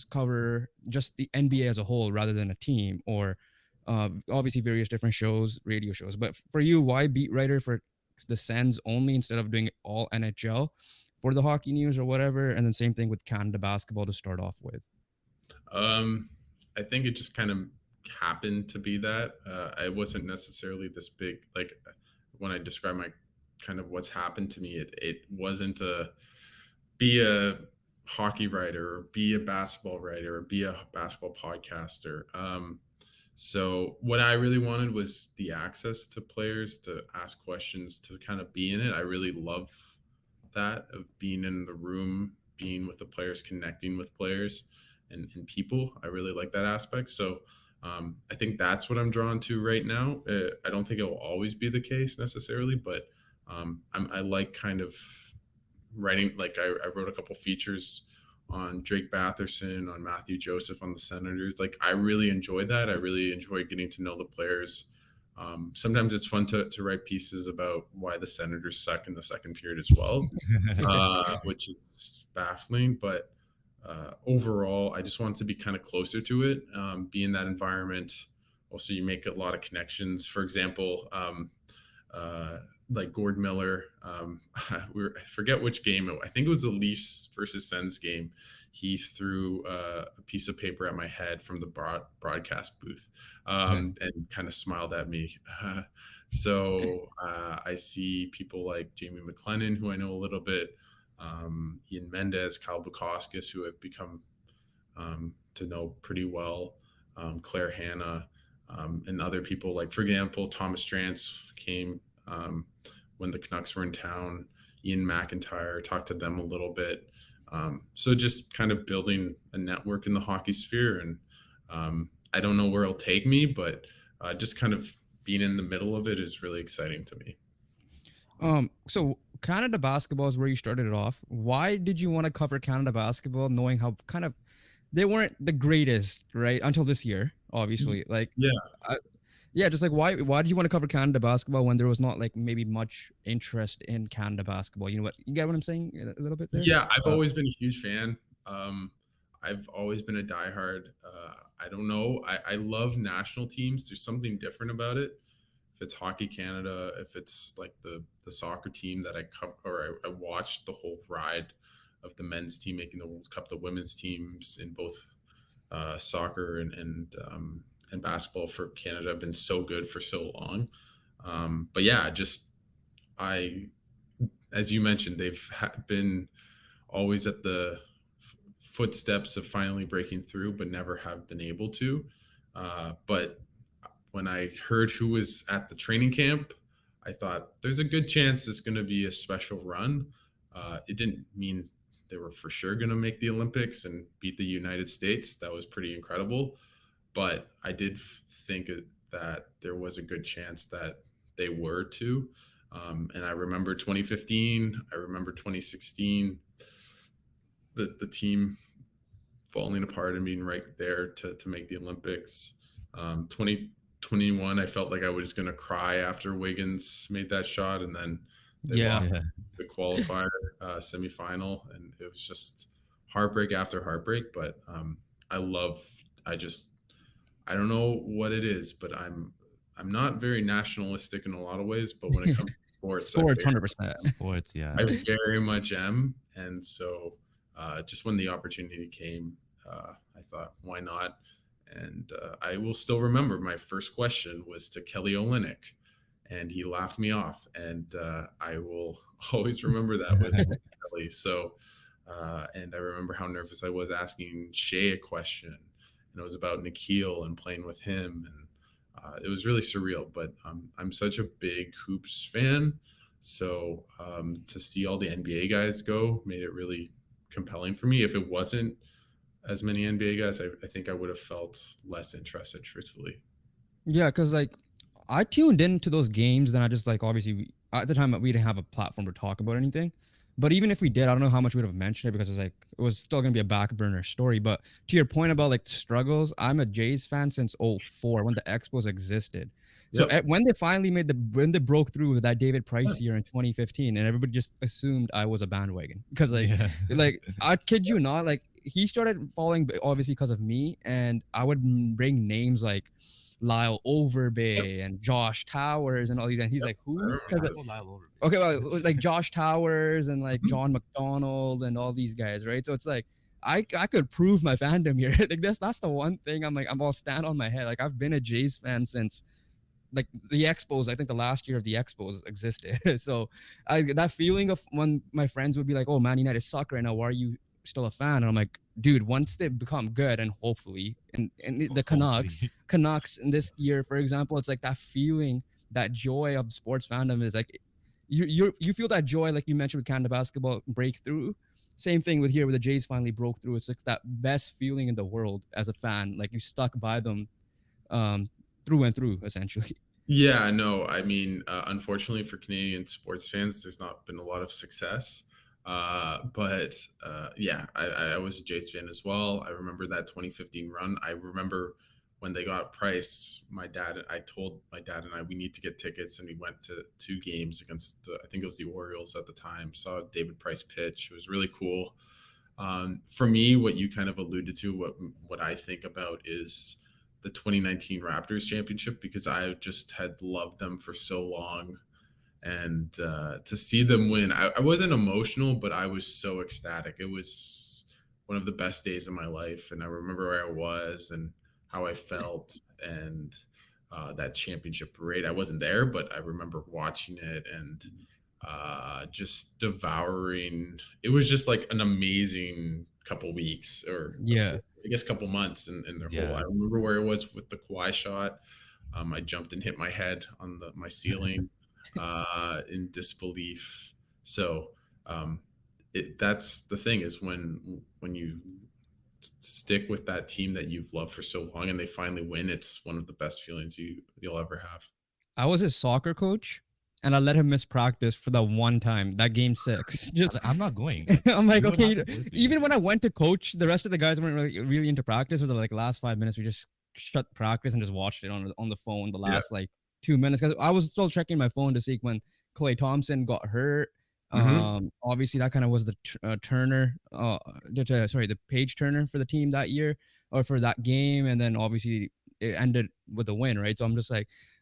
cover just the NBA as a whole rather than a team, or obviously various different shows, radio shows. But for you, why beat writer for the Sens only instead of doing it all NHL for the hockey news or whatever? And then same thing with Canada basketball to start off with. I think it just kind of happened to be that. I wasn't necessarily this big, like when I describe my kind of what's happened to me, it wasn't a be a hockey writer or be a basketball writer or be a basketball podcaster. So what I really wanted was the access to players to ask questions, to kind of be in it. I really love that, of being in the room, being with the players, connecting with players and people. I really like that aspect. So I think that's what I'm drawn to right now. I don't think it will always be the case necessarily, but I like kind of writing. Like I wrote a couple features on Drake Batherson, on Matthew Joseph, on the Senators. Like I really enjoy that. I really enjoy getting to know the players. Sometimes it's fun to write pieces about why the Senators suck in the second period as well, which is baffling. But overall, I just want to be kind of closer to it, be in that environment. Also, you make a lot of connections. For example, like Gord Miller, I forget which game. I think it was the Leafs versus Sens game. He threw a piece of paper at my head from the broadcast booth, and kind of smiled at me. So I see people like Jamie McLennan, who I know a little bit, Ian Mendez, Kyle Bukauskas, who I've become to know pretty well, Claire Hanna, and other people. Like, for example, Thomas Drance came when the Canucks were in town. Ian McIntyre, talked to them a little bit. So just kind of building a network in the hockey sphere. And I don't know where it'll take me, but just kind of being in the middle of it is really exciting to me. So Canada basketball is where you started it off. Why did you want to cover Canada basketball, knowing how kind of they weren't the greatest, right? Until this year, obviously. Like, Yeah. just like why did you want to cover Canada basketball when there was not like maybe much interest in Canada basketball? You know what? You get what I'm saying a little bit there? Yeah, I've always been a huge fan. I've always been a diehard. I don't know. I love national teams. There's something different about it. If it's Hockey Canada, if it's like the soccer team that I cover, or I watched the whole ride of the men's team making the World Cup, the women's teams in both soccer and basketball for Canada have been so good for so long. But yeah, just I, as you mentioned, they've been always at the footsteps of finally breaking through, but never have been able to. But when I heard who was at the training camp, I thought there's a good chance it's going to be a special run. It didn't mean they were for sure going to make the Olympics and beat the United States. That was pretty incredible. But I did think that there was a good chance that they were too. And I remember 2015, I remember 2016, the team falling apart and being right there to make the Olympics. 2021, I felt like I was going to cry after Wiggins made that shot, and then they lost the qualifier semifinal, and it was just heartbreak after heartbreak. But I don't know what it is, but I'm not very nationalistic in a lot a but when it comes to sports, 100%. Sports, yeah. I very much am. And so just when the opportunity came, I thought, why not? And I will still remember my first question was to Kelly Olynyk, and he laughed me off. And I will always remember that with Kelly. So, and I remember how nervous I was asking Shea a question, and it was about Nikhil and playing with him. And it was really surreal, but I'm such a big hoops fan. So to see all the NBA guys go made it really compelling for me. If it wasn't as many NBA guys, I think I would have felt less interested, truthfully. Yeah, because like I tuned into those games, then I just like obviously at the time we didn't have a platform to talk about anything. But even if we did, I don't know how much we would have mentioned it because it's like it was still gonna be a back burner story. But to your point about like the struggles, I'm a Jays fan since 2004 when the Expos existed. So when they finally when they broke through with that David Price year in 2015, and everybody just assumed I was a bandwagon because like I kid you not, like he started following obviously because of me, and I would bring names like Lyle Yep, Overbay and Josh Towers and all these, and he's yep, like, I who? remember I Because know those. Lyle Overbay. okay, well, like Josh Towers and like Mhm. John McDonald and all these guys, right? So it's like I could prove my fandom here. Like that's the one thing I'm all stand on my head. Like I've been a Jays fan since like the Expos. I think the last year of the Expos existed. So that feeling of when my friends would be like, "Oh, Man United suck right now. Why are you still a fan?" And I'm like, "Dude, once they become good, and hopefully, and the Canucks, Hopefully. Canucks in this year, for example, it's like that feeling, that joy of sports fandom is like you feel that joy, like you mentioned with Canada basketball breakthrough. Same thing with here, where the Jays finally broke through. It's like that best feeling in the world as a fan. Like you stuck by them um, through and through, essentially. Yeah, no, I mean, unfortunately for Canadian sports fans, there's not been a lot of success. But yeah, I was a Jays fan as well. I remember that 2015 run. I remember when they got priced, I told my dad and I, we need to get tickets. And we went to two games against I think it was the Orioles at the time, saw David Price pitch. It was really cool. For me, what you kind of alluded to, what I think about is the 2019 Raptors championship because I just had loved them for so long. And to see them win, I wasn't emotional, but I was so ecstatic. It was one of the best days of my life. And I remember where I was and how I felt. And that championship parade, I wasn't there, but I remember watching it and just devouring. It was just like an amazing couple weeks or Yeah. I guess couple months in their whole. I Yeah. remember where it was with the Kawhi shot. I jumped and hit my head on my ceiling in disbelief. So um, that's the thing is when you stick with that team that you've loved for so long and they finally win, it's one of the best feelings you'll ever have. I was his soccer coach and I let him miss practice for that one time, that game 6. I was Just like, I'm not going. I'm like, You would have okay, to do it for you. even when I went to coach, the rest of the guys weren't really into practice. It was like last 5 minutes, we just shut practice and just watched it on the phone the Yeah. last like 2 minutes. Cause I was still checking my phone to see when Clay Thompson got hurt. Hmm. Obviously that kind of was the Turner, sorry, the page turner for the team that year or for that game. And then obviously it ended with a win, right? So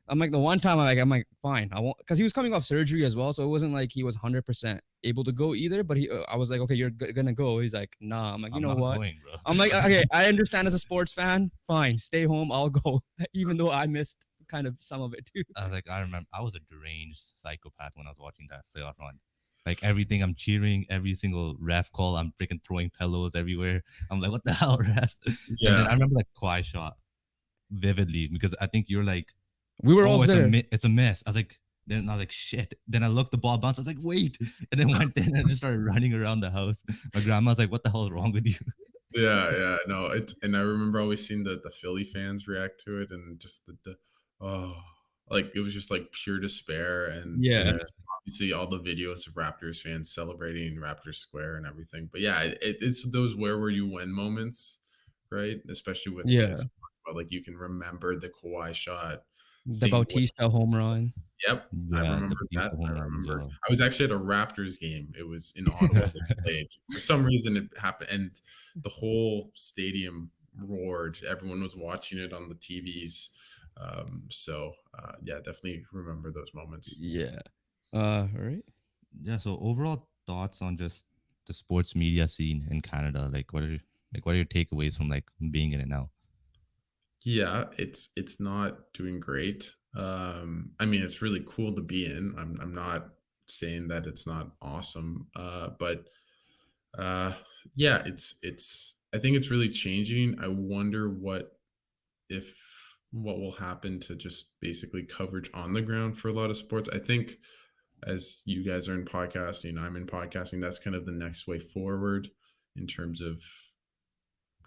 I'm like the one time I'm like fine I won't because he was coming off surgery as well, so it wasn't like he was 100% able to go either. But I was like, okay, you're gonna go. He's like, nah. I'm like, you I'm know not what? going, bro. I'm like, okay, I understand as a sports fan, fine, stay home, I'll go, even though I missed kind of some of it too. I was like, I remember I was a deranged psychopath when I was watching that playoff run. Like everything I'm cheering, every single ref call, I'm freaking throwing pillows everywhere. I'm like, what the hell, ref? And then I Yeah. remember that Kawhi shot vividly because I think you're like, We were all oh, there. it's a miss. I was like, then I was like, shit. Then I looked, the ball bounced. I was like, wait, and then went in and just started running around the house. My grandma's like, what the hell is wrong with you? Yeah, yeah, no, it's and I remember always seeing the Philly fans react to it and just the oh, like it was just like pure despair and Yeah, Yeah. obviously all the videos of Raptors fans celebrating Raptors Square and everything. But yeah, it's those where were you when moments, right? Especially with yeah, as you talk about, like you can remember the Kawhi shot, the seeing what Bautista home run. yep, I Yeah, the remember that. Batista I home run as remember well. I was actually at a Raptors game. It was in Ottawa they played. For some reason it happened and the whole stadium roared. Everyone was watching it on the TVs. Yeah, definitely remember those moments. Yeah. All right. Yeah. So overall thoughts on just the sports media scene in Canada? Like what are your takeaways from like being in it now? Yeah, it's not doing great. I mean, it's really cool to be in. I'm not saying that it's not awesome. But uh yeah, it's I think it's really changing. I wonder if what will happen to just basically coverage on the ground for a lot of sports. I think as you guys are in podcasting, I'm in podcasting, that's kind of the next way forward in terms of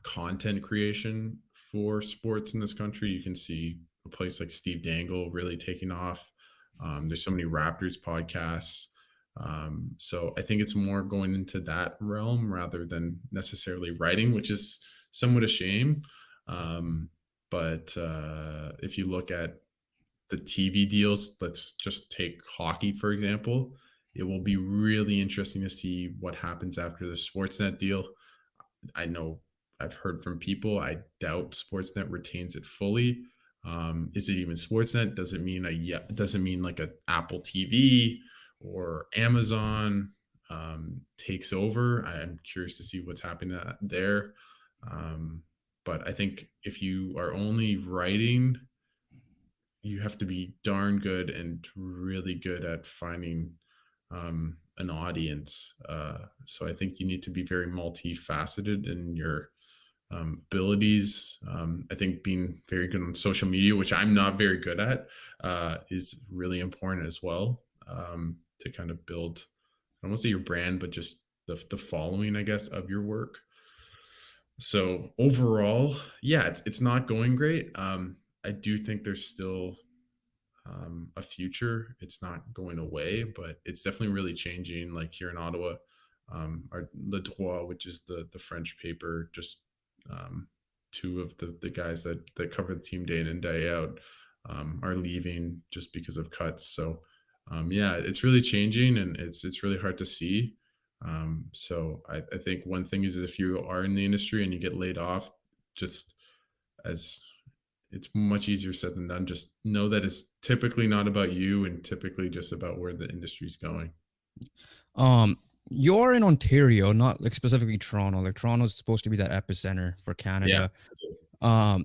content creation for sports in this country. You can see a place like Steve Dangle really taking off. There's so many Raptors podcasts. So I think it's more going into that realm rather than necessarily writing, which is somewhat a shame. Um, but if you look at the TV deals, let's just take hockey, for example. It will be really interesting to see what happens after the Sportsnet deal. I know I've heard from people. I doubt Sportsnet retains it fully. Is it even Sportsnet? Does it mean doesn't mean like a Apple TV or Amazon takes over? I'm curious to see what's happening there. Um, but I think if you are only writing, you have to be darn good and really good at finding an audience. So I think you need to be very multifaceted in your abilities. I think being very good on social media, which I'm not very good at, is really important as well, to kind of build, I don't want to say your brand, but just the following, I guess, of your work. So overall, yeah, it's not going great. I do think there's still a future. It's not going away, but it's definitely really changing. Like here in Ottawa, our Le Droit, which is the French paper, just um, two of the guys that cover the team day in and day out are leaving just because of cuts. So yeah, it's really changing, and it's really hard to see. So I think one thing is if you are in the industry and you get laid off, just as it's much easier said than done. Just know that it's typically not about you and typically just about where the industry's going. You're in Ontario, not like specifically Toronto. Like Toronto's supposed to be that epicenter for Yeah. Canada.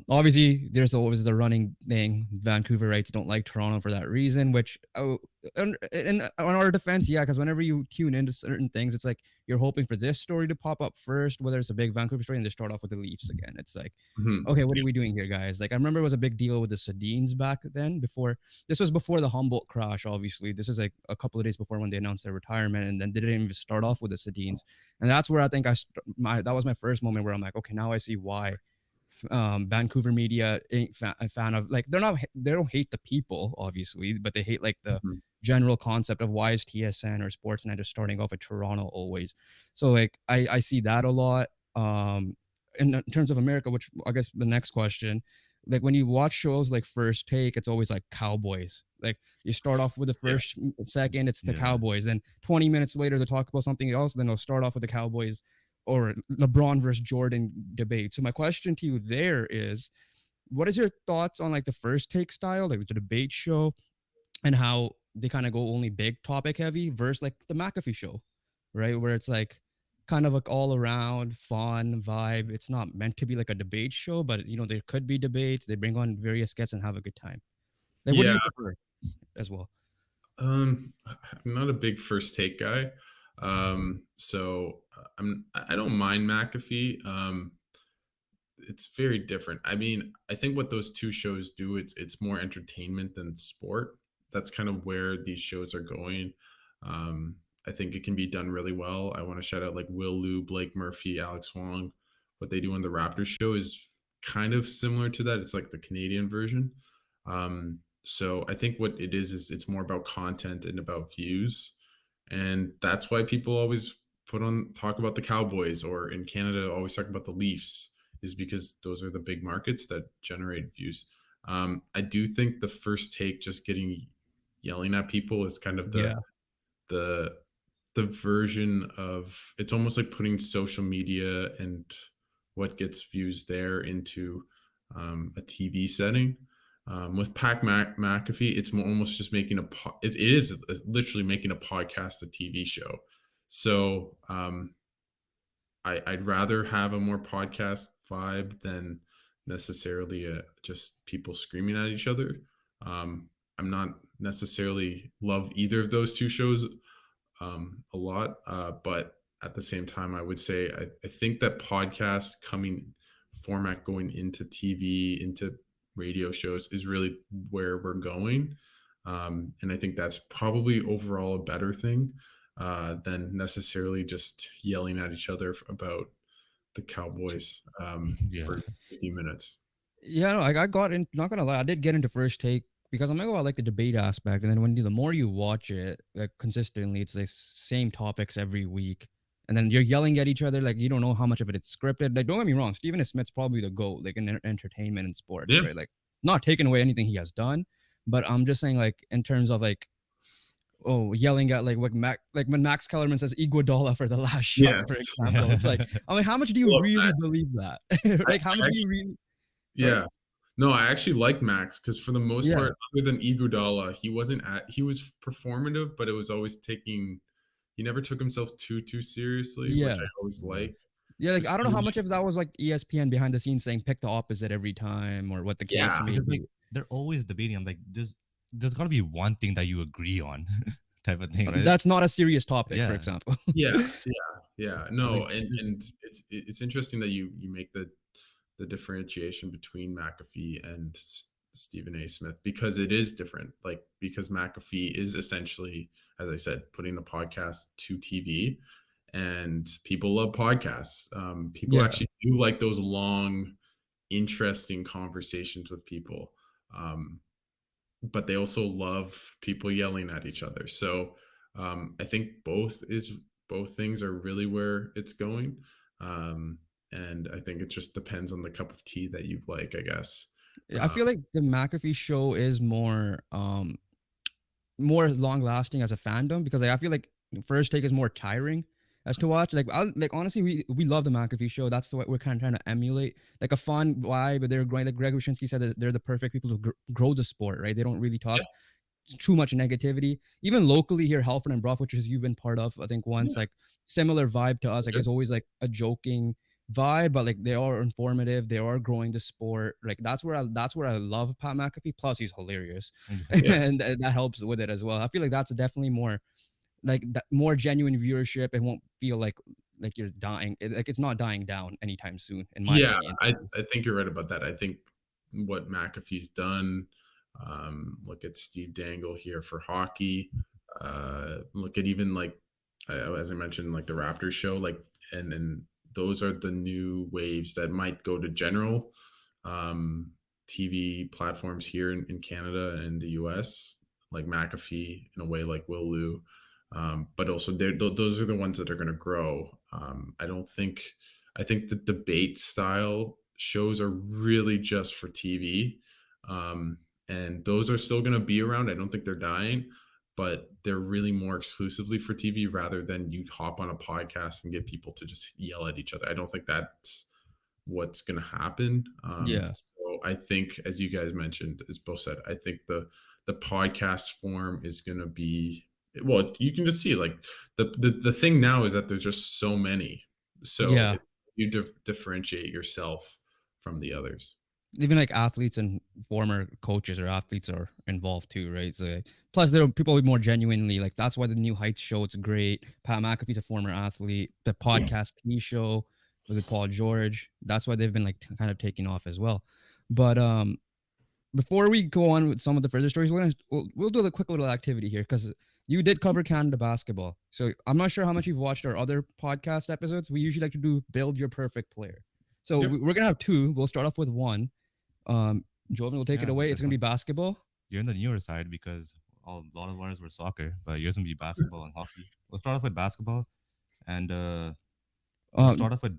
Obviously there's always the running thing. Vancouverites don't like Toronto for that reason, which in on our defense, yeah, because whenever you tune into certain things, it's like you're hoping for this story to pop up first, whether it's a big Vancouver story, and they start off with the Leafs again. It's like, Mhm. okay, what are we doing here, guys? Like I remember it was a big deal with the Sedins back then. Before this was before the Humboldt crash, obviously. This is like a couple of days before when they announced their retirement, and then they didn't even start off with the Sedins, and that's where I think that was my first moment where I'm like, okay, now I see why Vancouver media ain't a fan of, like, they don't hate the people obviously, but they hate like the Mhm. general concept of why is TSN or Sportsnet just starting off at Toronto always. So like I see that a lot. In terms of America, which I guess the next question, like when you watch shows like First Take, it's always like Cowboys. Like you start off with the Yeah. first second, it's the Yeah. Cowboys. Then 20 minutes later, they talk about something else. Then they'll start off with the Cowboys or LeBron versus Jordan debate. So my question to you there is, what is your thoughts on like the First Take style, like the debate show, and how they kind of go only big topic heavy versus like the McAfee show, right? Where it's like kind of like all around fun vibe. It's not meant to be like a debate show, but you know, there could be debates. They bring on various guests and have a good time. Like, what do Yeah. you prefer as well? I'm not a big First Take guy. So I don't mind McAfee. It's very different. I mean, I think what those two shows do, it's more entertainment than sport. That's kind of where these shows are going. Um, I think it can be done really well. I want to shout out like Will Liu, Blake Murphy, Alex Wong. What they do on the Raptors show is kind of similar to that. It's like the Canadian version. So I think what it is it's more about content and about views, and that's why people always put on talk about the Cowboys, or in Canada always talk about the Leafs, is because those are the big markets that generate views. I do think the First Take, just getting yelling at people, is kind of Yeah. the the version of, it's almost like putting social media and what gets views there into a TV setting. With McAfee, it's almost just making it is literally making a podcast a TV show. So I'd rather have a more podcast vibe than necessarily just people screaming at each other. I'm not necessarily love either of those two shows a lot, but at the same time, I would say I think that podcast coming format going into TV, into radio shows, is really where we're going. And I think that's probably overall a better thing than necessarily just yelling at each other about the Cowboys Yeah. for 50 minutes. Yeah, no, I got in. Not gonna lie, I did get into First Take because I'm like, oh, I like the debate aspect, and then when the more you watch it, like consistently, it's the same topics every week, and then you're yelling at each other, like you don't know how much of it it's scripted. Like, don't get me wrong, Stephen Smith's probably the GOAT, like in entertainment and sports, Yeah. right? Like, not taking away anything he has done, but I'm just saying, like, in terms of like, oh, yelling at like what like when Max Kellerman says Iguodala for the last shot, for Yes. example, it's like, I'm like, how much do you Love really Max. believe that? I, Like, how much I do you really? Sorry. Yeah. No, I actually like Max because for the most Yeah, part, other than Iguodala, he was performative, but it was always he never took himself too seriously, which yeah, I always Yeah. like. yeah. Like Because I don't know how much of that was like ESPN behind the scenes saying pick the opposite every time or what the yeah, case may Because like be. they're always debating. I'm like, there's gotta be one thing that you agree on, type of thing, right? That's not a serious topic, for Yeah. example. yeah, yeah. But No, like, and it's interesting that you make the differentiation between McAfee and Stephen A. Smith because it is different. Like because McAfee is essentially, as I said, putting the podcast to TV, and people love podcasts. People Yeah, actually do like those long, interesting conversations with people. Um, but they also love people yelling at each other. So I think both things are really where it's going. Um, and I think it just depends on the cup of tea that you like, I guess. I Uh, feel like the McAfee show is more long lasting as a fandom because like, I feel like First Take is more tiring as to watch. Like honestly, we love the McAfee show. That's what we're kind of trying to emulate, like a fun vibe. But they're going like Greg Wyshynski said that they're the perfect people to grow the sport, right? They don't really yeah, talk too much negativity. Even locally here, Halford and Brough, which is you've been part of, I think once, yeah, like similar vibe to us. Like good. it's always like a joking vibe, but like they are informative. They are growing the sport. Like that's where I love Pat McAfee. Plus he's hilarious, Yeah, and that helps with it as well. I feel like that's definitely more like that more genuine viewership. It won't feel like you're dying. Like it's not dying down anytime soon, in my yeah. opinion. I think you're right about that. I think what McAfee's done. Look at Steve Dangle here for hockey. Look at even like as I mentioned, like the Raptors show, like and those are the new waves that might go to general um, TV platforms here in Canada and the US, like McAfee in a way, like Will Liu. But also, those are the ones that are going to grow. I don't think, I think the debate style shows are really just for TV. Um, and those are still going to be around. I don't think they're dying, but they're really more exclusively for TV rather than you hop on a podcast and get people to just yell at each other. I don't think that's what's going to happen. Yeah, So I think, as you guys mentioned, as both said, I think the podcast form is going to be well. You can just see like the thing now is that there's just so many, so yeah. it's you differentiate yourself from the others. Even like athletes and former coaches or athletes are involved too, right? So plus there are people more genuinely like that's why the New Heights show it's great. Pat McAfee's a former athlete. The Yeah. podcast P show with Paul George, that's why they've been like kind of taking off as well. But before we go on with some of the further stories, we'll do a quick little activity here because you did cover Canada basketball. So I'm not sure how much you've watched our other podcast episodes. We usually like to do build your perfect player. So Yep. we're gonna have two. We'll start off with one. Joven will take it yeah, away. It's this gonna be one. basketball. You're in the newer side because a lot of ours were soccer, but yours gonna be basketball and hockey. We'll start off with basketball, and we'll Um, start off with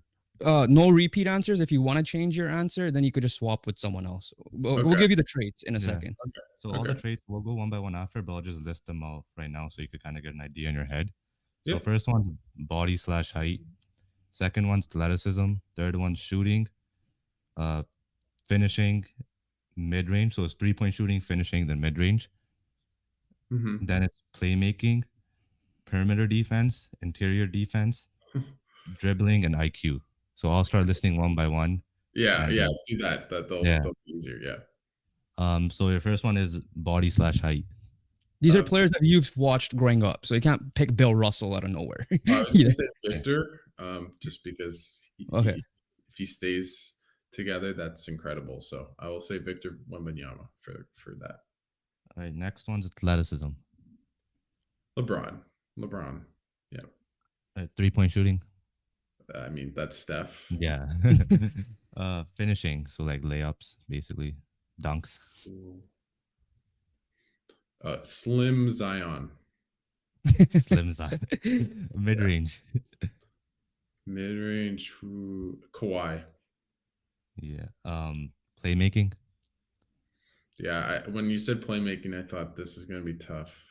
no repeat answers. If you want to change your answer, then you could just swap with someone else. We'll Okay. give you the traits in a yeah. second. So all the Okay. traits we'll go one by one after, but I'll just list them out right now so you could kind of get an idea in your head. So Yep. first one, body slash height. Second one's athleticism. Third one's shooting. Uh, finishing, mid range. So it's 3 point shooting, finishing, then mid range. Hmm. Then it's playmaking, perimeter defense, interior defense, dribbling, and IQ. So I'll start listing one by one. Yeah. And Yeah. Do that. yeah. They'll be easier. Yeah. So your first one is body slash height. These are Uh, players that you've watched growing up, so you can't pick Bill Russell out of nowhere. I was Yeah. gonna say Yeah. Victor, just because Okay. if he stays together, that's incredible. So I will say Victor Wembanyama for that. All right. Next one's athleticism. LeBron. Yeah. 3 point shooting. I mean that's Steph. Yeah. Finishing. So like layups, basically, dunks. Ooh. Slim Zion. Slim side. Mid Yeah. range. Mid range. Kawhi. Yeah. Playmaking. Yeah. When you said playmaking, I thought this is gonna be tough.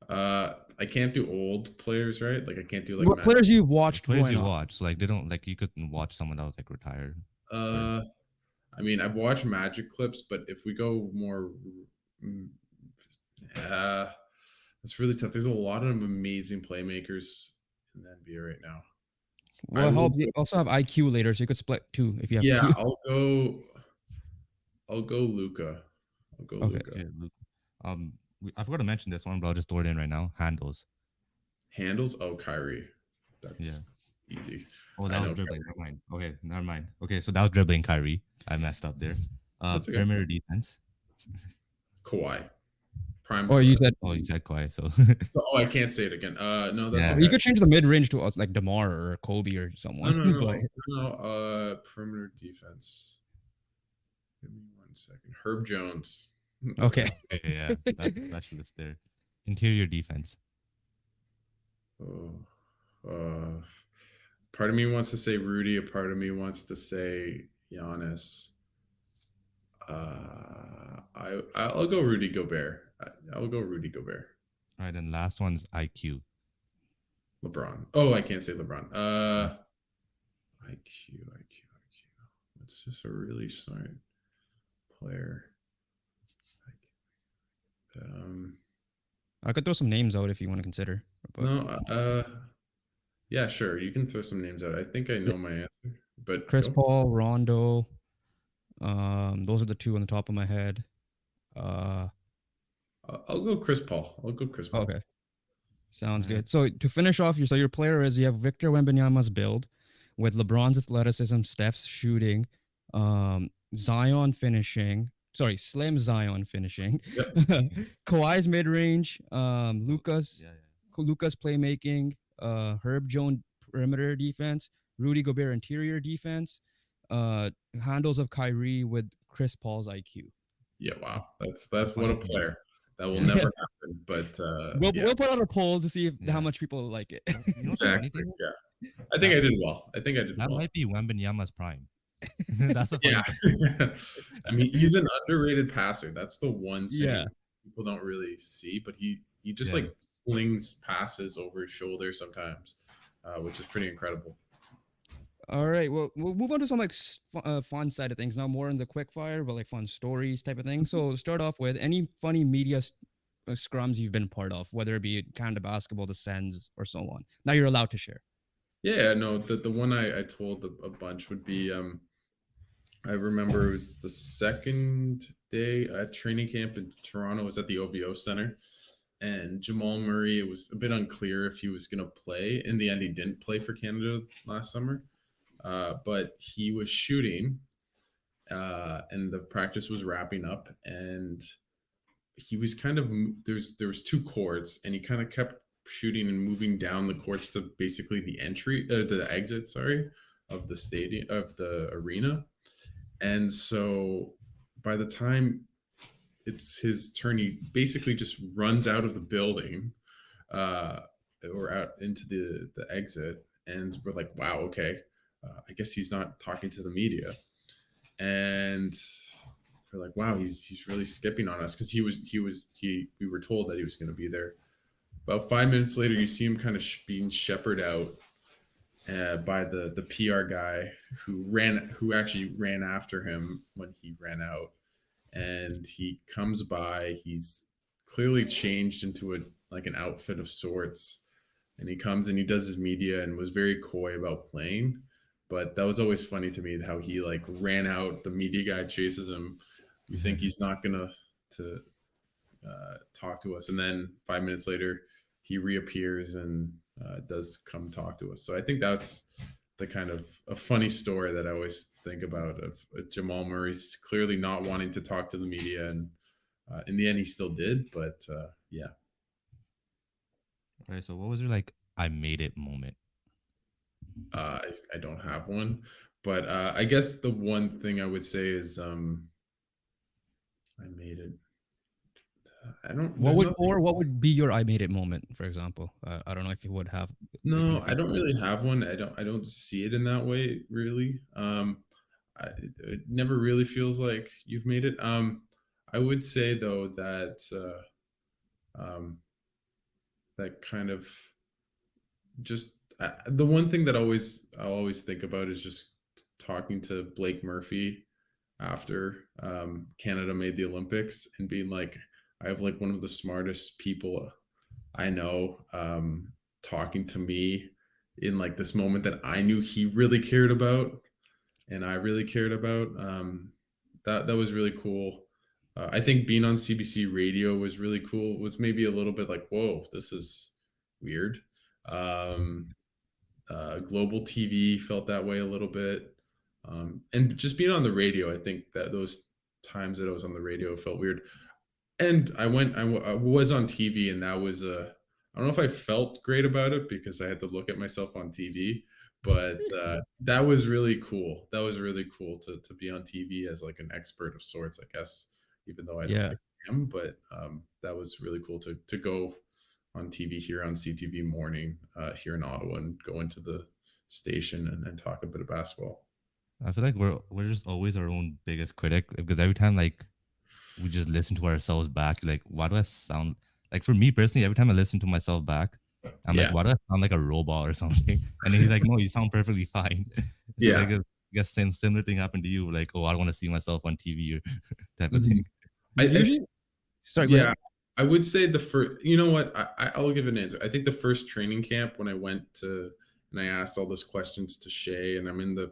I can't do old players, right? Like I can't do like What Matt. players you've watched Players growing you up? watch. So like they don't like you couldn't watch someone that was like retired. Or Uh, I mean, I've watched Magic clips, but if we go more, mm, it's really tough. There's a lot of amazing playmakers in the NBA right now. I Well, will. help you also have IQ later, so you could split two if you have Yeah, two. I'll go. I'll go Luca. I'll go Okay. Luca. Okay, Luke. I forgot to mention this one, but I'll just throw it in right now. Handles. Handles. Oh, Kyrie. Yeah. That's easy. Oh, I that was know dribbling. Kyrie. Never mind. Okay, never mind. Okay, so that was dribbling Kyrie. I messed up there. That's okay. Perimeter defense. Kawhi. Prime Or you Kawhi. said Oh, you said Kawhi, so Oh, I can't say it again. No, that's yeah. you okay. could change the mid range to us like Demar or Kobe or No, someone. no, But no, no. Perimeter defense. Give me 1 second. Herb Jones. okay. That's Yeah, that specialist there. Interior defense. oh, part of me wants to say Rudy. A part of me wants to say Giannis. I'll go Rudy Gobert. I'll go Rudy Gobert. All right, then last one's IQ. LeBron. Oh, I can't say LeBron. IQ. That's just a really smart player. Um, I could throw some names out if you want to consider. But no. Yeah, sure. You can throw some names out. I think I yeah, know my answer, but Chris go. Paul, Rondo. Those are the two on the top of my head. I'll go Chris Paul. I'll go Chris Paul. Okay. Sounds All right. good. So to finish off, your player is you have Victor Wembanyama's build with LeBron's athleticism, Steph's shooting, Zion finishing. Sorry, Slim Zion finishing. Yep. Kawhi's mid range, Yeah, Luca's playmaking, Herb Jones perimeter defense, Rudy Gobert interior defense, handles of Kyrie with Chris Paul's IQ. Yeah. Wow. That's That's what a funny. player. That will Yeah. never happen. But yeah, We'll put out a poll to see Yeah. how much people like it. You know the funny exactly. thing? Yeah. I think That I did well. I think I did that well. might be Wembanyama's prime. That's the funny Yeah. thing. I mean, he's an underrated passer. That's the one Yeah. thing people don't really see, but he just Yeah. like slings passes over his shoulder sometimes, which is pretty incredible. All right. Well, we'll move on to some like fun side of things now, more in the quick fire, but like fun stories type of thing. So start off with any funny media scrums you've been part of, whether it be Canada basketball, the Sens, or so on. Now you're allowed to share. Yeah, no, the one I told a bunch would be I remember it was the second day at training camp in Toronto. It was at the OVO Center, and Jamal Murray. It was a bit unclear if he was going to play. In the end, he didn't play for Canada last summer, but he was shooting, and the practice was wrapping up, and he was kind of there was two courts, and he kind of kept shooting and moving down the courts to basically the entry, the exit, sorry, of the stadium of the arena. And so by the time it's his turn, he basically just runs out of the building, uh, or out into the exit. And we're like, wow, okay. I guess he's not talking to the media. And we're like, wow, he's really skipping on us, because we were told that he was going to be there. About 5 minutes later, you see him kind of being shepherded out by the PR guy who actually ran after him when he ran out, and he comes by. He's clearly changed into an outfit of sorts, and he comes and he does his media and was very coy about playing. But that was always funny to me, how he like ran out. The media guy chases him. You think he's not gonna to talk to us, and then 5 minutes later, he reappears and does come talk to us. So I think that's the kind of a funny story that I always think about, of Jamal Murray's clearly not wanting to talk to the media, and in the end, he still did. But yeah, All right. So what was your like I made it moment? I don't have one, but I guess the one thing I would say is I made it. I don't. What There's would nothing. or what would be your I made it moment, for exple? I don't know if you would have in the No, I future. don't really have one. I don't see it in that way, really. It never really feels like you've made it. I would say though that that kind of just the one thing that I always think about is just talking to Blake Murphy after Canada made the Olympics and being like, I have like one of the smartest people I know talking to me in like this moment that I knew he really cared about and I really cared about. That was really cool. I think being on CBC radio was really cool. It was maybe a little bit like, whoa, this is weird. Um, Global TV felt that way a little bit. And just being on the radio, I think that those times that I was on the radio felt weird. And I was on TV, and that was I don't know if I felt great about it because I had to look at myself on TV, but that was really cool. That was really cool to be on TV as like an expert of sorts, I guess, even though I don't Yeah. think I am. But that was really cool to go on TV here on CTV morning here in Ottawa and go into the station and talk a bit of basketball. I feel like we're just always our own biggest critic because every time like we just listen to ourselves back, like why do I sound like for me personally, every time I listen to myself back, I'm like, Yeah, why do I sound like a robot or something? And then he's like, no, you sound perfectly fine. So yeah. like I guess same similar thing happened to you, like, oh, I don't want to see myself on TV or type of Mhm. thing. I Usually, sorry, go Yeah, ahead. I would say the first. You know what? I'll give an answer. I think the first training camp when I went to and I asked all those questions to Shay, and I'm in the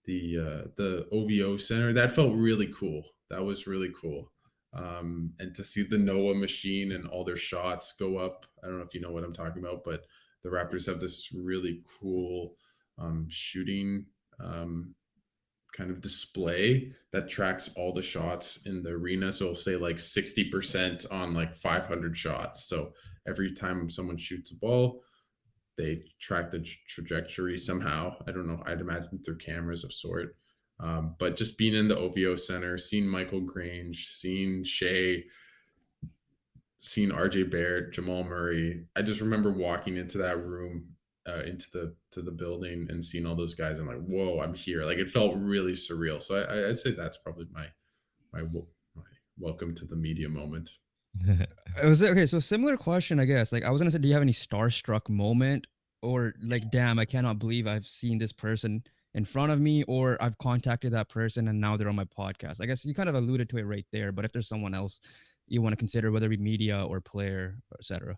the OVO center. That felt really cool. That was really cool. And to see the Noah machine and all their shots go up. I don't know if you know what I'm talking about, but the Raptors have this really cool shooting kind of display that tracks all the shots in the arena. So it'll say like 60% on like 500 shots. So every time someone shoots a ball, they track the trajectory somehow. I don't know. I'd imagine through cameras of sort. But just being in the OVO Center, seeing Michael Grange, seeing Shea, seeing RJ Barrett, Jamal Murray. I just remember walking into that room, into the to the building, and seeing all those guys. I'm like, whoa, I'm here. Like it felt really surreal. So I'd say that's probably my welcome to the media moment. Was it okay? So similar question, I guess. Like I was gonna say, do you have any starstruck moment, or like, damn, I cannot believe I've seen this person in front of me, or I've contacted that person and now they're on my podcast. I guess you kind of alluded to it right there. But if there's someone else you want to consider, whether it be media or player, etc.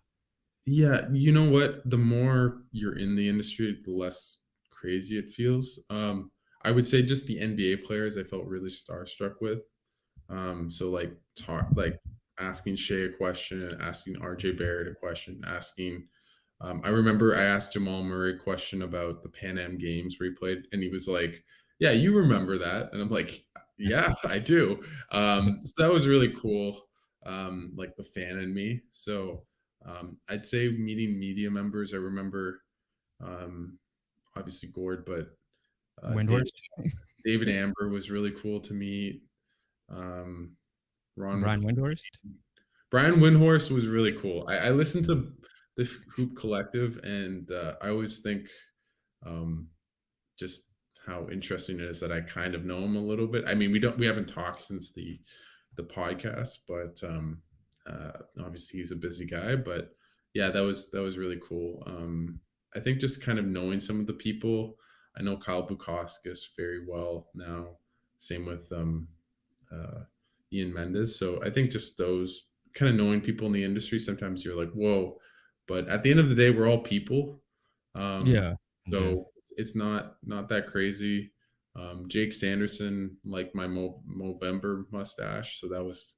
Yeah, you know what? The more you're in the industry, the less crazy it feels. I would say just the NBA players I felt really starstruck with. So like asking Shea a question, asking RJ Barrett a question, asking I remember I asked Jamal Murray a question about the Pan Am games where he played, and he was like, "Yeah, you remember that?" And I'm like, "Yeah, I do." So that was really cool. Like the fan in me. So I'd say meeting media members. I remember um, obviously Gord, but David Windhorst, David Amber was really cool to meet. Um, Ron Brian McLean. Windhorst. Brian Windhorst was really cool. I listened to the Hoop Collective, and I always think um, just how interesting it is that I kind of know him a little bit. I mean, we haven't talked since the podcast, but obviously he's a busy guy. But yeah, that was really cool. I think just kind of knowing some of the people. I know Kyle Bukauskas very well now. Same with uh, Ian Mendes. So I think just those kind of knowing people in the industry, sometimes you're like, whoa. But at the end of the day, we're all people. Um, Yeah, Yeah. so it's not that crazy. Jake Sanderson liked my Movember mustache, so that was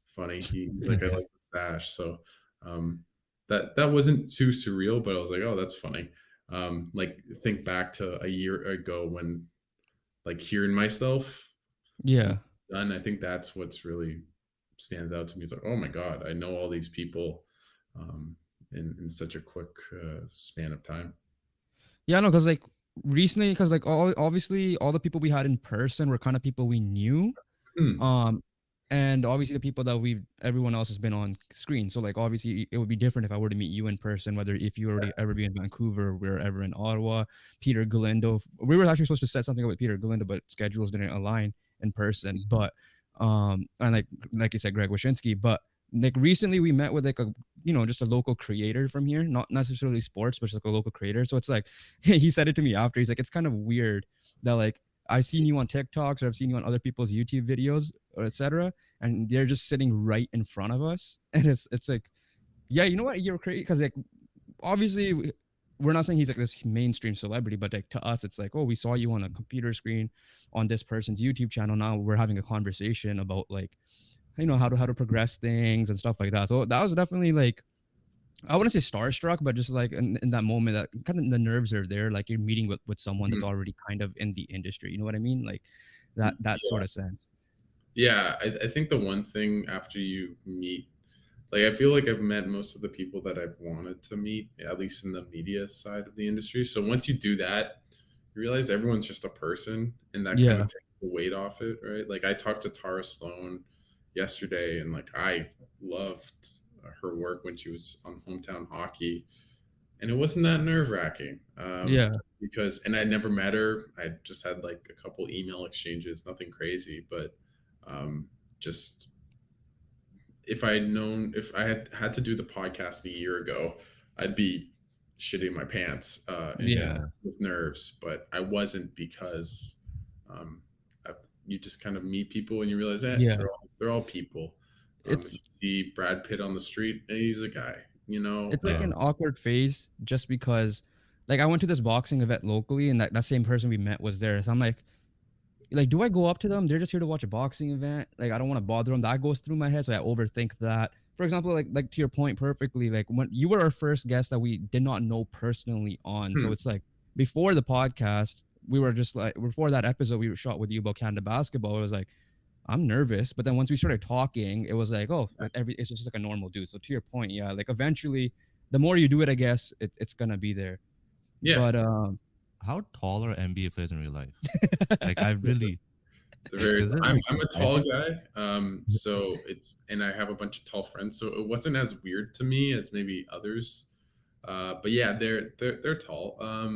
funny. He's like, I like the stash. So um, that wasn't too surreal, but I was like, oh, that's funny. Like think back to a year ago when like hearing myself when yeah. done, I think that's what's really stands out to me. It's like, oh my god, I know all these people um, in such a quick span of time. Yeah, no, because like recently, because like all obviously all the people we had in person were kind of people we knew. Hmm. Um, and obviously the people that everyone else has been on screen. So like obviously it would be different if I were to meet you in person, whether if you already ever be in Vancouver, we're ever in Ottawa. Peter Galindo, we were actually supposed to set something up with Peter Galindo, but schedules didn't align in person. But and like you said, Greg Wyshynski, but like recently we met with like a just a local creator from here, not necessarily sports, but just like a local creator. So it's like he said it to me after. He's like, it's kind of weird that like I've seen you on TikToks or I've seen you on other people's YouTube videos or etc. And they're just sitting right in front of us, and it's like, yeah, you know what, you're crazy because like obviously we're not saying he's like this mainstream celebrity, but like to us, it's like, oh, we saw you on a computer screen on this person's YouTube channel. Now we're having a conversation about like, how to progress things and stuff like that. So that was definitely like, I wouldn't say starstruck, but just like in that moment, that kind of the nerves are there. Like you're meeting with someone that's Mhm. already kind of in the industry. You know what I mean? Like that Yeah. sort of sense. Yeah, I think the one thing after you meet, like, I feel like I've met most of the people that I've wanted to meet, at least in the media side of the industry. So once you do that, you realize everyone's just a person, and that kind of Yeah. takes the weight off it, right? Like I talked to Tara Sloan yesterday, and like I loved her work when she was on Hometown Hockey, and it wasn't that nerve wracking. Yeah. Because, and I never met her. I just had like a couple email exchanges, nothing crazy, but um, just if I had to do the podcast a year ago, I'd be shitting my pants and Yeah. Yeah. with nerves, but I wasn't because um, I, you just kind of meet people and you realize that Yeah. they're all people. If you It's see Brad Pitt on the street, he's a guy, you know. it's like an awkward phase just because like I went to this boxing event locally and that same person we met was there. So I'm like, do I go up to them? They're just here to watch a boxing event. Like, I don't want to bother them. That goes through my head, so I overthink that. For example, like to your point perfectly, like when you were our first guest that we did not know personally on, so Hmm. it's like before the podcast, we were just like before that episode we were shot with you about Canada basketball. It was like I'm nervous, but then once we started talking, it was like, oh, it's just like a normal dude. So to your point, yeah, like eventually, the more you do it, I guess it's gonna be there. Yeah, But How tall are NBA players in real life? Like I really they're very. is it I'm like I'm a I tall guy, so it's, and I have a bunch of tall friends, so it wasn't as weird to me as maybe others. But yeah, they're tall. I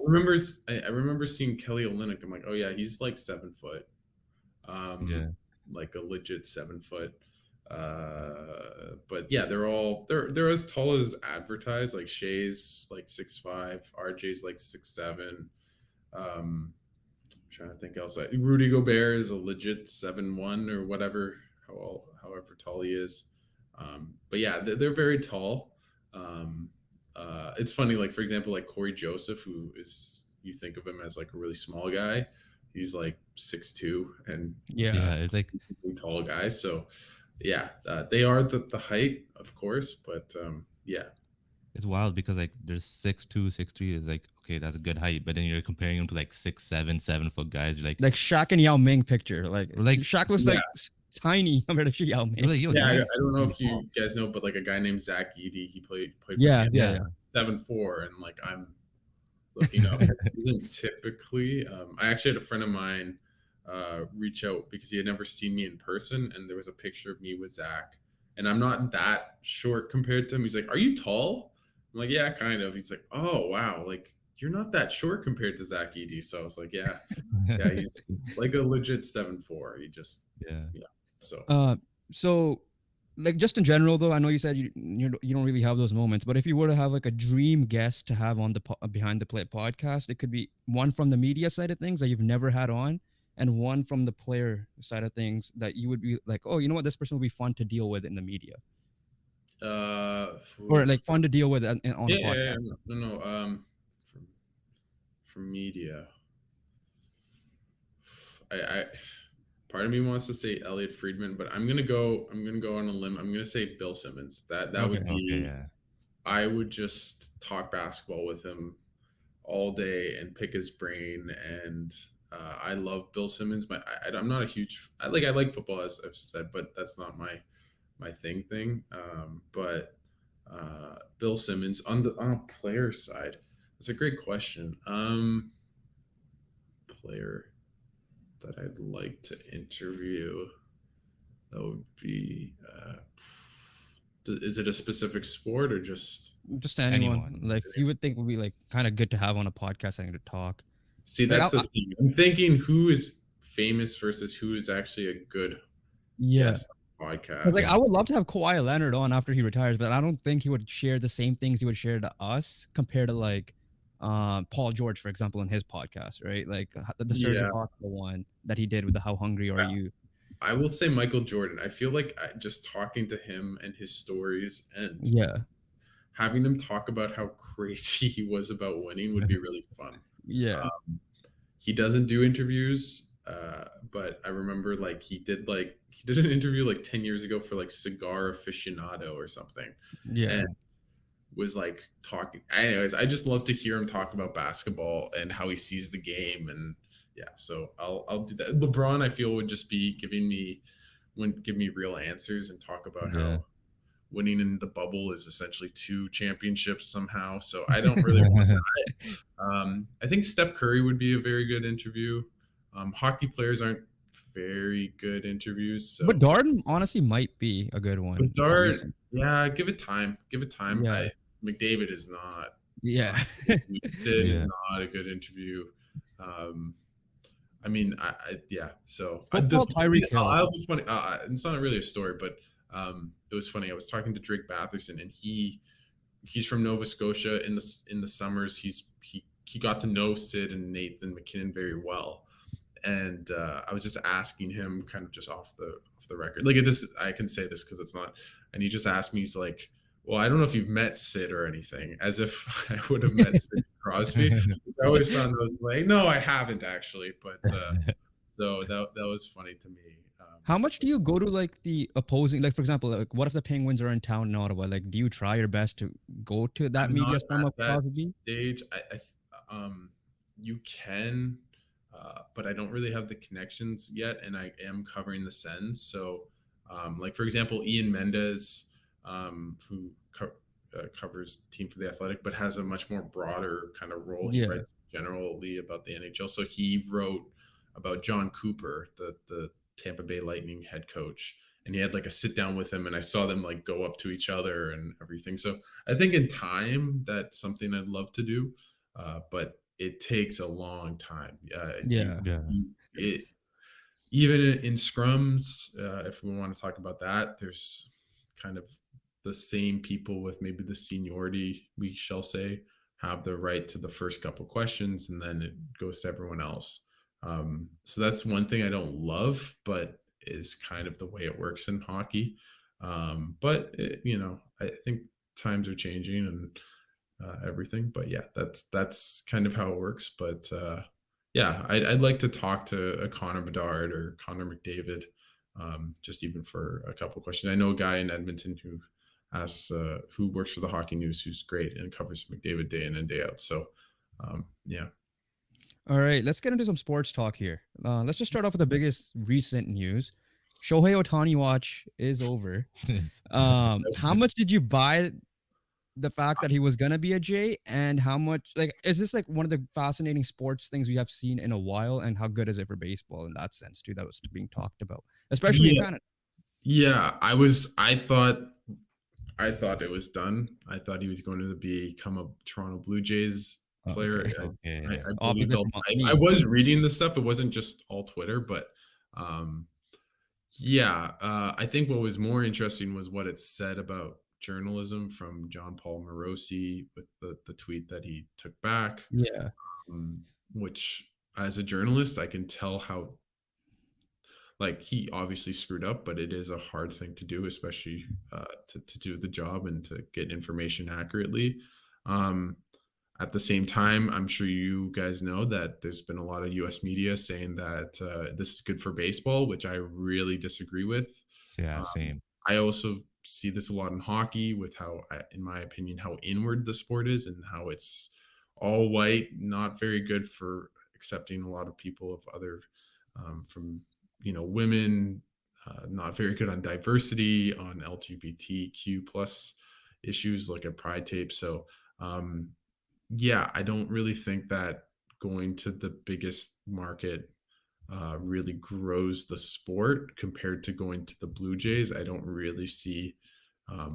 remember seeing Kelly Olynyk. I'm like, oh yeah, he's like 7 foot, yeah. um, like a legit 7 foot. But yeah, they're as tall as advertised. Like Shay's like 6'5", RJ's like 6'7". Trying to think else. Rudy Gobert is a legit 7'1" or whatever, however tall he is. But yeah, they're very tall. Um, it's funny, like for example, like Corey Joseph, who is, you think of him as like a really small guy. He's like 6'2" and yeah, Yeah, it's like really tall guy. So yeah, they are the height, of course, but yeah, it's wild because like there's 6'2", 6'3" is like okay, that's a good height, but then you're comparing them to like 6'7", 7 foot guys. like Shaq and Yao Ming picture. Like We're like Shaq looks yeah, like tiny compared to Yao you're Ming. like yo, yeah. these I guys don't know really if tall. you guys know, but like a guy named Zach Edey, he played for Yeah, yeah, Canada, Yeah. yeah. 7'4", and like I'm looking up. Isn't typically. I actually had a friend of mine reach out because he had never seen me in person, and there was a picture of me with Zach, and I'm not that short compared to him. He's like, "Are you tall?" I'm like, "Yeah, kind of." He's like, "Oh wow, like you're not that short compared to Zach Edey." So I was like, "Yeah, yeah, he's like a legit 7'4". He just, Yeah. yeah. So Uh, so like just in general though, I know you said you don't really have those moments, but if you were to have like a dream guest to have on the Behind the Play podcast, it could be one from the media side of things that you've never had on, and one from the player side of things that you would be like, oh, you know what, this person would be fun to deal with in the media, or like fun to deal with on a yeah, yeah, yeah. podcast. No, no. From from media, I part of me wants to say Elliot Friedman, but I'm gonna go on a limb. I'm gonna say Bill Simmons. That Okay. would Okay. be. Yeah. I would just talk basketball with him all day and pick his brain. And I love Bill Simmons. But I'm not a huge. I like football, as I've said, but that's not my thing. But Bill Simmons on a player side, that's a great question. Player that I'd like to interview, that would be. Is it a specific sport or just? Just anyone Anyone. like you would think would be like kind of good to have on a podcast and to talk. See, Like that's the thing. I'm thinking who is famous versus who is actually a good yeah. guest on the Because like podcast. I would love to have Kawhi Leonard on after he retires, but I don't think he would share the same things he would share to us compared to like Paul George, for example, in his podcast, right? Like the Serge Yeah, Ibaka one that he did with the How Hungry Are You? I will say Michael Jordan. I feel like just talking to him and his stories and Yeah, having him talk about how crazy he was about winning would be really fun. yeah, He doesn't do interviews, but I remember like he did an interview like 10 years ago for like Cigar Aficionado or something, yeah, and was like talking. Anyways, I just love to hear him talk about basketball and how he sees the game, and yeah, so I'll do that. LeBron, I feel, would just be give me real answers and talk about Yeah. how winning in the bubble is essentially two championships somehow. So I don't really want that. I think Steph Curry would be a very good interview. Hockey players aren't very good interviews, but so Darden honestly might be a good one. Bedard, Recent. yeah, give it time. Give it time. Yeah, McDavid is not. yeah. Sid is Yeah. not a good interview. Um, I mean, yeah. So Football, Tyreek Hill. I'll be funny. It's not really a story, but it was funny. I was talking to Drake Batherson, and he's from Nova Scotia. In the summers, he got to know Sid and Nathan McKinnon very well, and I was just asking him, kind of just off the record. Like this, I can say this because it's not. And he just asked me, he's like, "Well, I don't know if you've met Sid or anything," as if I would have met Sid Crosby. I always found those like, no, I haven't actually, but so that was funny to me. How much do you go to like the opposing, like for example, like what if the Penguins are in town in Ottawa? Like, do you try your best to go to that I'm not media scrum at of that Crosby? stage. You can, but I don't really have the connections yet, and I am covering the Sens. So, like for example, Ian Mendez, who covers the team for the Athletic, but has a much more broader kind of role. He Yeah, writes generally about the NHL. So he wrote about John Cooper, the Tampa Bay Lightning head coach, and he had like a sit down with him, and I saw them like go up to each other and everything. So I think in time that's something I'd love to do, but it takes a long time. yeah, Yeah. It even in scrums, if we want to talk about that, there's kind of the same people with maybe the seniority, we shall say, have the right to the first couple questions, and then it goes to everyone else. So that's one thing I don't love, but is kind of the way it works in hockey. But I think times are changing and everything. But yeah, that's kind of how it works. But yeah, I'd like to talk to a Connor Bedard or Connor McDavid, just even for a couple of questions. I know a guy in Edmonton who works for the Hockey News, who's great and covers McDavid day in and day out. So yeah. All right, let's get into some sports talk here. Let's just start off with the biggest recent news. Shohei Ohtani Watch is over. How much did you buy the fact that he was gonna be a J, and how much like is this like one of the fascinating sports things we have seen in a while, and how good is it for baseball in that sense too? That was being talked about, especially in Yeah. Canada. Yeah. I thought it was done. I thought he was going to become a Toronto Blue Jays Oh, player. okay, I believed opposite all. from I me. was reading this stuff. It wasn't just all Twitter, but um, yeah. I think what was more interesting was what it said about journalism from John Paul Morosi with the tweet that he took back, Yeah, um, which as a journalist, I can tell how like he obviously screwed up, but it is a hard thing to do, especially to do the job and to get information accurately. Um, at the same time, I'm sure you guys know that there's been a lot of US media saying that this is good for baseball, which I really disagree with. Yeah. Um, Same. I also see this a lot in hockey with how, in my opinion, how inward the sport is and how it's all white, not very good for accepting a lot of people of other from women, not very good on diversity, on LGBTQ plus issues like a pride tape. So um, yeah, I don't really think that going to the biggest market really grows the sport compared to going to the Blue Jays. I don't really see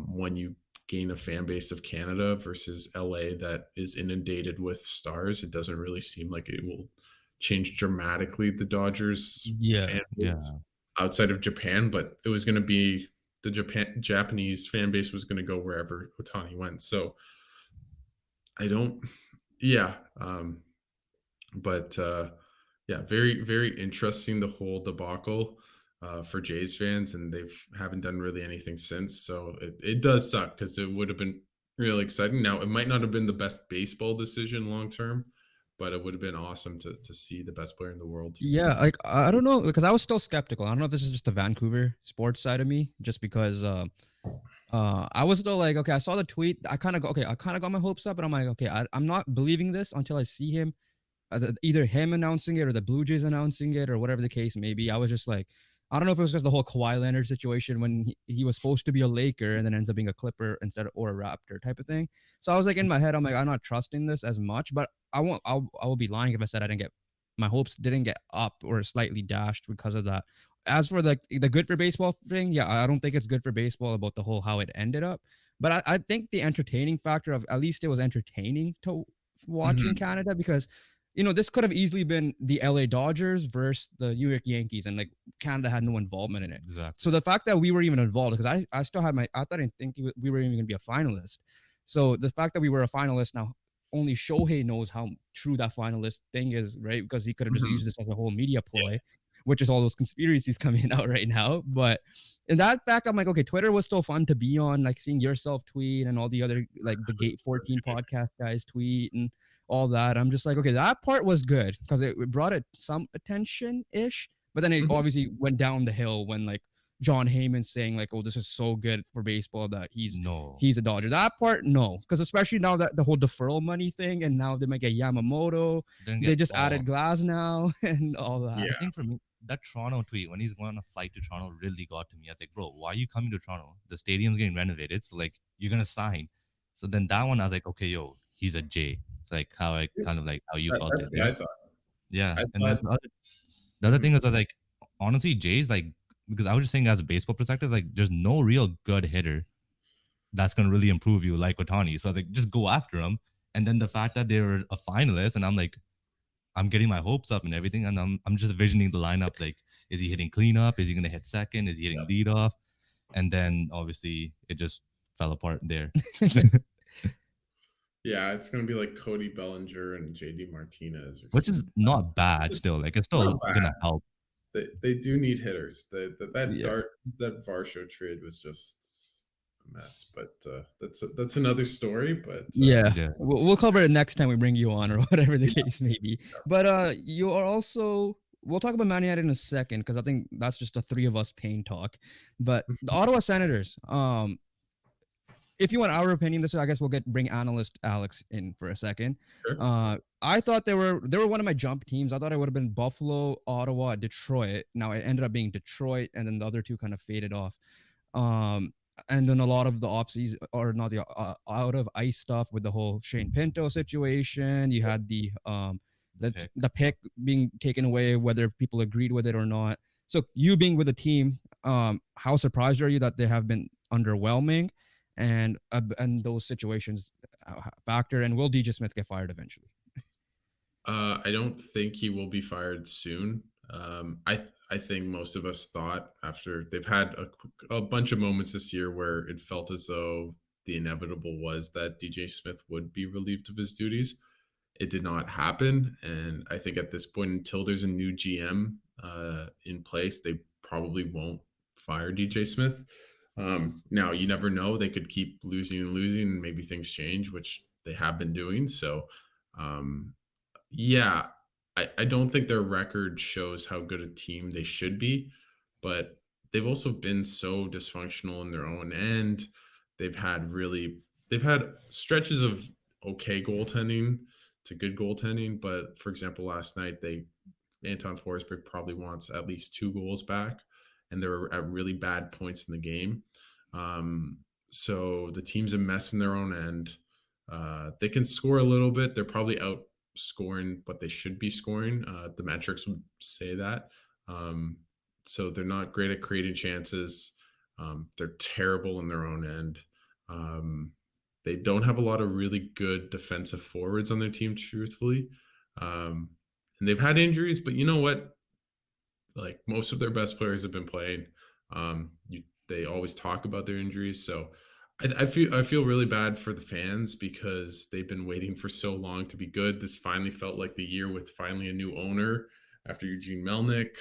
when you gain a fan base of Canada versus LA that is inundated with stars, it doesn't really seem like it will change dramatically the Dodgers yeah, fan base Yeah. outside of Japan, but it was going to be the Japanese fan base was going to go wherever Otani went. So I don't Yeah, but yeah, very very interesting the whole debacle for Jays fans, and they've haven't done really anything since. So it does suck because it would have been really exciting. Now it might not have been the best baseball decision long term, but it would have been awesome to see the best player in the world. Yeah, like I don't know because I was still skeptical. I don't know if this is just the Vancouver sports side of me, just because I was still like, okay, I saw the tweet. I kind of got my hopes up, but I'm like, okay, I'm not believing this until I see him, either him announcing it or the Blue Jays announcing it or whatever the case may be. I was just like, I don't know if it was because the whole Kawhi Leonard situation when he was supposed to be a Laker and then ends up being a Clipper instead of or a Raptor type of thing. So I was like in my head, I'm like, I'm not trusting this as much, but I will be lying if I said I didn't get my hopes didn't get up or slightly dashed because of that. As for the good for baseball thing, yeah, I don't think it's good for baseball about the whole how it ended up. But I think the entertaining factor of at least it was entertaining to watch in Mhm. Canada because this could have easily been the LA Dodgers versus the New York Yankees, and like Canada had no involvement in it. So Exactly. the fact that we were even involved, because I still had I thought I didn't think we were even going to be a finalist. So the fact that we were a finalist now, only Shohei knows how true that finalist thing is, right? Because he could have just Mhm. used this as a whole media ploy, which is all those conspiracies coming out right now. But in that fact, I'm like, okay, Twitter was still fun to be on, like seeing yourself tweet and all the other like the Gate That's 14 great. podcast guys tweet and all that. I'm just like, okay, that part was good because it brought it some attention ish, but then it Mhm. obviously went down the hill when like John Heyman saying like, "Oh, this is so good for baseball that No, he's a Dodger." That part, no, because especially now that the whole deferral money thing, and now they might get Yamamoto, didn't they get just added all. Glass now and all that. I Yeah. think for me, that Toronto tweet when he's going on a flight to Toronto really got to me. I was like, bro, why are you coming to Toronto? The stadium's getting renovated, so like you're gonna sign. So then that one, I was like, okay, yo, he's a J. It's like how I kind of like how you felt That's it what there. I thought. Yeah, I and then thought. the other Mhm. thing is, I was like, honestly, Jay's like because I was just saying as a baseball perspective, like there's no real good hitter that's gonna really improve you like Otani. So I was like, just go after him. And then the fact that they were a finalist, and I'm like, I'm getting my hopes up and everything, and I'm just visioning the lineup. Like, is he hitting cleanup? Is he gonna hit second? Is he hitting lead off? And then obviously it just fell apart there, Yeah, it's gonna be like Cody Bellinger and JD Martinez or which is something. not bad. Still, like it's Not still bad. gonna help. They do need hitters. Yeah. That Varsho trade was just a mess. But that's another story. But Yeah, Yeah, we'll cover it next time we bring you on or whatever the case may be. But you are also we'll talk about Man United in a second because I think that's just the three of us pain talk. But the Ottawa Senators, if you want our opinion, this is, I guess we'll bring analyst Alex in for a second. sure. I thought they were one of my jump teams. I thought it would have been Buffalo, Ottawa, Detroit. Now it ended up being Detroit, and then the other two kind of faded off. Um, and then a lot of the offseason or not the out of ice stuff with the whole Shane Pinto situation. You had the pick. the pick being taken away, whether people agreed with it or not. So you being with the team, how surprised are you that they have been underwhelming? And those situations factor. And will DJ Smith get fired eventually? I don't think he will be fired soon. I think most of us thought after they've had a bunch of moments this year where it felt as though the inevitable was that DJ Smith would be relieved of his duties. It did not happen, and I think at this point, until there's a new GM in place, they probably won't fire DJ Smith. Now, you never know; they could keep losing and losing, and maybe things change, which they have been doing. So, um, yeah, I don't think their record shows how good a team they should be, but they've also been so dysfunctional in their own end. They've had really they've had stretches of okay goaltending to good goaltending, but for example, last night they Anton Forsberg probably wants at least 2 goals back, and they were at really bad points in the game. So the team's a mess in their own end. They can score a little bit. They're probably out scoring what they should be scoring. The metrics would say that. Um, so they're not great at creating chances. They're terrible in their own end. Um, they don't have a lot of really good defensive forwards on their team, truthfully. Um, and they've had injuries, but you know what? Like most of their best players have been playing. They always talk about their injuries, so I feel really bad for the fans because they've been waiting for so long to be good. This finally felt like the year with finally a new owner after Eugene Melnick,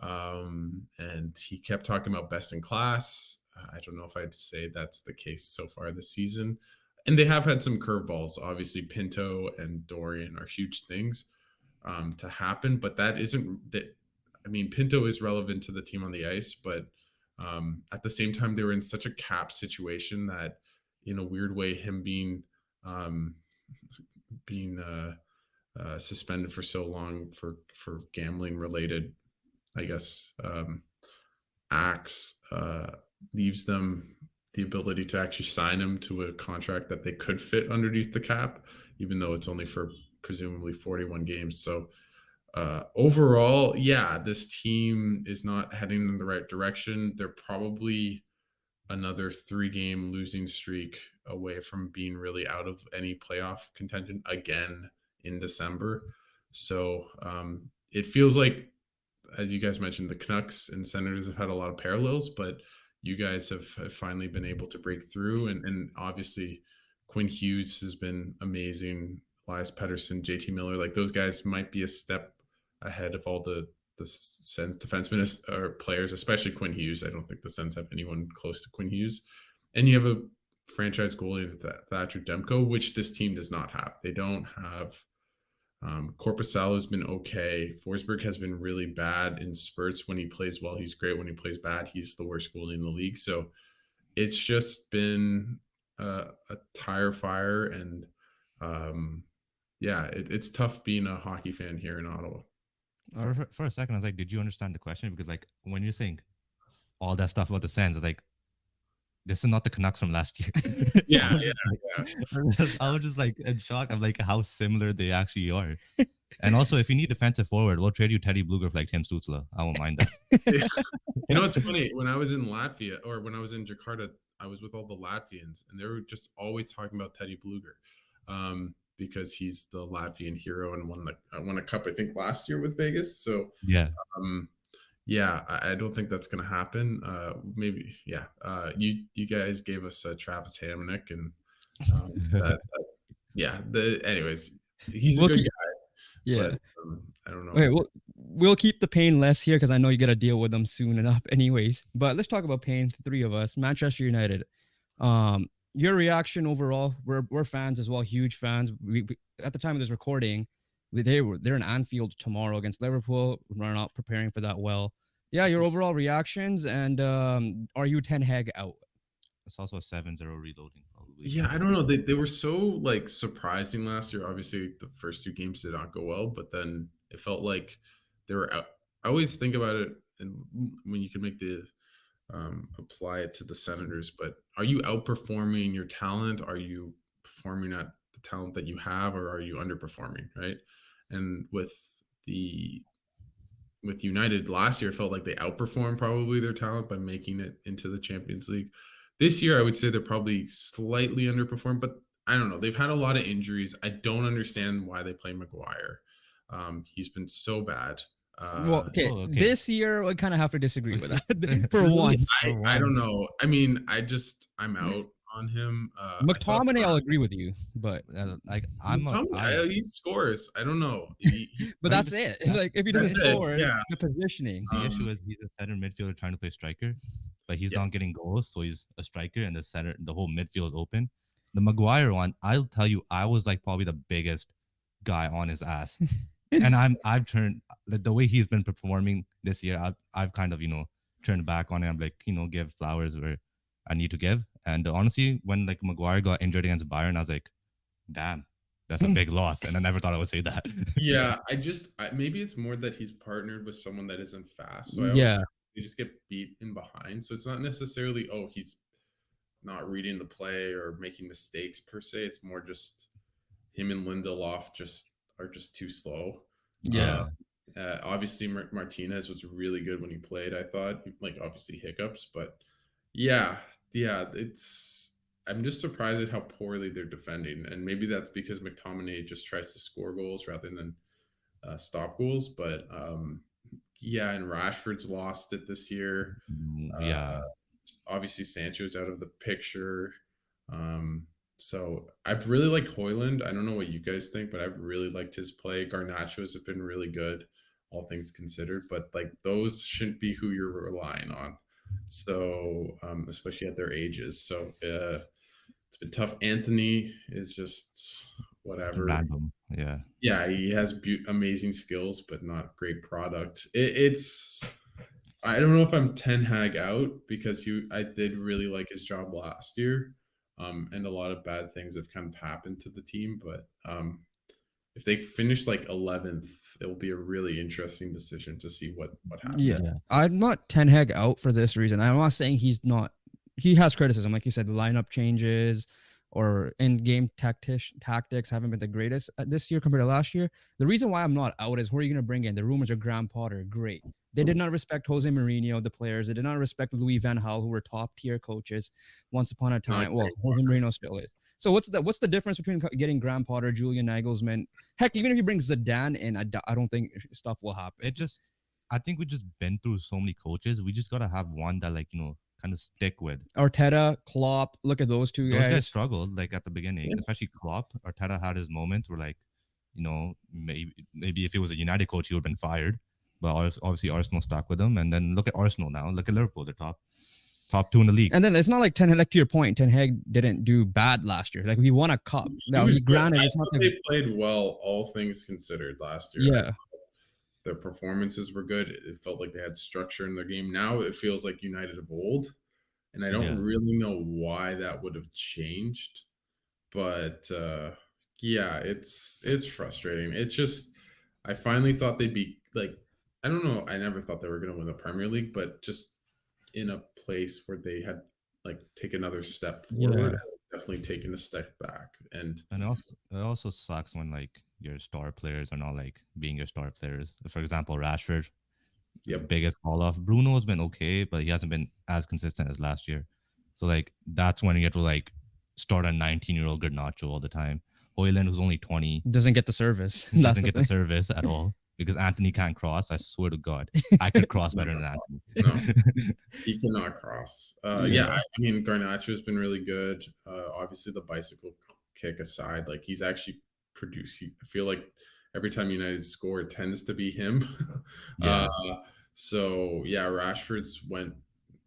and he kept talking about best in class. I don't know if I'd say that's the case so far this season. And they have had some curveballs. Obviously, Pinto and Dorian are huge things to happen, but that isn't that. I mean, Pinto is relevant to the team on the ice, but at the same time, they were in such a cap situation that, in a weird way, him um, being suspended for so long for gambling related, I guess, acts leaves them the ability to actually sign him to a contract that they could fit underneath the cap, even though it's only for presumably 41 games. So overall, yeah, this team is not heading in the right direction. They're probably another 3-game losing streak away from being really out of any playoff contention again in December. So it feels like, as you guys mentioned, the Canucks and Senators have had a lot of parallels, but you guys have finally been able to break through. And obviously, Quinn Hughes has been amazing. Elias Pettersson, JT Miller, like those guys might be a step ahead of all the Sens defensemen or players, especially Quinn Hughes. I don't think the Sens have anyone close to Quinn Hughes. And you have a franchise goalie, Thatcher Demko, which this team does not have. They don't have Corpusalo has been okay. Forsberg has been really bad in spurts. When he plays well, he's great. When he plays bad, he's the worst goalie in the league. So it's just been a tire fire. And yeah, it's tough being a hockey fan here in Ottawa. For a second, I was like, did you understand the question? Because like when you're saying all that stuff about the Sens, it's like, this is not the Canucks from last year. Yeah, I was yeah, just like, yeah. I was just like in shock of like how similar they actually are. And also, if you need defensive forward, we'll trade you Teddy Bluger for like Tim Stützle. I won't mind that. You know, it's funny. When I was in Latvia or when I was in Jakarta, I was with all the Latvians, and they were just always talking about Teddy Bluger because he's the Latvian hero and won a cup, I think, last year with Vegas. So Yeah. um, yeah, I don't think that's going to happen. Maybe, yeah. You guys gave us Travis Hamonic, and yeah. Anyways, he's a We'll good keep, guy, yeah. but I don't know. Okay, we'll keep the pain less here because I know you got to deal with them soon enough, anyways. But let's talk about pain. The three of us, Manchester United. Your reaction overall? We're fans as well, huge fans. We at the time of this recording, they're in Anfield tomorrow against Liverpool. We're not preparing for that well. Yeah, your overall reactions, and are you Ten Hag out? It's also a 7-0 reloading, probably. Yeah, I don't know. They were so like surprising last year. Obviously, the first 2 games did not go well, but then it felt like they were out. I always think about it, and when you can make the apply it to the Senators. But are you outperforming your talent? Are you performing at the talent that you have, or are you underperforming? Right. And with United last year, it felt like they outperformed probably their talent by making it into the Champions League. This year, I would say they're probably slightly underperformed, but I don't know. They've had a lot of injuries. I don't understand why they play Maguire. He's been so bad. Well, okay, Okay. this year I kind of have to disagree with that for Really, once. I don't know. I mean, I'm out on him. I thought McTominay, I'll agree with you, but like He scores. I don't know. but that's it. Like if he doesn't That's it, score, yeah. the positioning. the issue is he's a center midfielder trying to play striker, but he's not Yes. getting goals, so he's a striker, and the whole midfield is open. The Maguire one, I'll tell you, I was like probably the biggest guy on his ass, and I've turned like the way he's been performing this year. I've kind of turned back on it. I'm like give flowers where I need to give. And honestly, when like Maguire got injured against Bayern, I was like, damn, that's a big loss, and I never thought I would say that. Yeah, maybe it's more that he's partnered with someone that isn't fast. So I always Yeah, they just get beat in behind. So it's not necessarily he's not reading the play or making mistakes per se. It's more just him and Lindelof are just too slow. yeah. Obviously, Martinez was really good when he played. I thought, like obviously hiccups, but yeah, yeah. I'm just surprised at how poorly they're defending, and maybe that's because McTominay just tries to score goals rather than stop goals. But yeah, and Rashford's lost it this year. Yeah. Obviously, Sancho's out of the picture. So I've really liked Hoyland. I don't know what you guys think, but I've really liked his play. Garnachos have been really good, all things considered. But like those shouldn't be who you're relying on. So especially at their ages. So it's been tough. Anthony is just whatever. Random. Yeah. Yeah, he has amazing skills, but not great product. It's I don't know if I'm Ten Hag out because I did really like his job last year, and a lot of bad things have kind of happened to the team. But if they finish like 11th, it will be a really interesting decision to see what happens. Yeah. I'm not Ten Hag out for this reason. I'm not saying he's not. He has criticism, like you said, the lineup changes or in-game tactics haven't been the greatest this year compared to last year. The reason why I'm not out is who are you going to bring in? The rumors are Graham Potter. Great. They did not respect Jose Mourinho, the players. They did not respect Louis Van Gaal, who were top-tier coaches once upon a time. Well, Jose Mourinho still is. So what's the difference between getting Graham Potter, Julian Nagelsmann? Heck, even if you bring Zidane in, I don't think stuff will happen. I think we just been through so many coaches. We just gotta have one that kind of stick with. Arteta, Klopp, look at those two guys. Those guys struggled at the beginning, especially Klopp. Arteta had his moments where maybe if it was a United coach, he would have been fired. But obviously Arsenal stuck with him. And then look at Arsenal now. Look at Liverpool. They're top two in the league. And then it's not like to your point, Ten Hag didn't do bad last year. Like he won a cup. Now he granted it's not they played well, all things considered, last year. Yeah. Their performances were good. It felt like they had structure in their game. Now it feels like United of old. And I don't really know why that would have changed. But it's frustrating. It's just I finally thought they'd be like, I don't know, I never thought they were gonna win the Premier League, but just in a place where they had take another step forward, definitely taken a step back. And it also sucks when your star players are not being your star players. For example, Rashford, the biggest fall off. Bruno's been okay, but he hasn't been as consistent as last year. So that's when you have to start a 19-year-old Garnacho all the time. Hoyland, who's only 20, doesn't get the service. Doesn't get the service at all because Anthony can't cross. I swear to God, I could cross better than Anthony. No, he cannot cross. I mean, Garnacho has been really good. Obviously, the bicycle kick aside, he's actually producing. I feel like every time United score, it tends to be him. Rashford's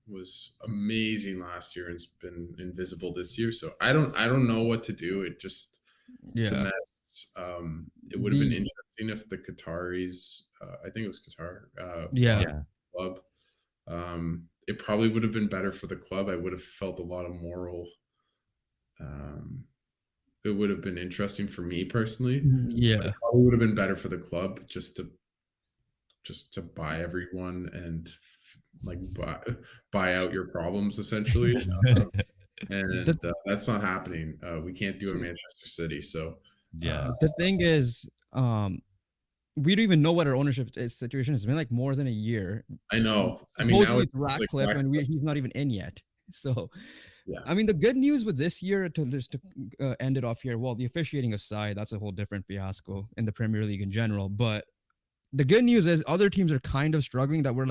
was amazing last year and it's been invisible this year. So I don't know what to do. It just it's a mess. It would have been interesting if the Qataris, I think it was Qatar, club. It probably would have been better for the club. I would have felt a lot of moral. It would have been interesting for me personally. Yeah, it probably would have been better for the club just to buy everyone and buy out your problems essentially. And that's not happening. We can't do it in Manchester City. So the thing is, we don't even know what our ownership situation is. It's been more than a year. I know. I mean, now it's Ratcliffe, and he's not even in yet. So, I mean, the good news with this year, to end it off here, well, the officiating aside, that's a whole different fiasco in the Premier League in general. But the good news is other teams are kind of struggling that we're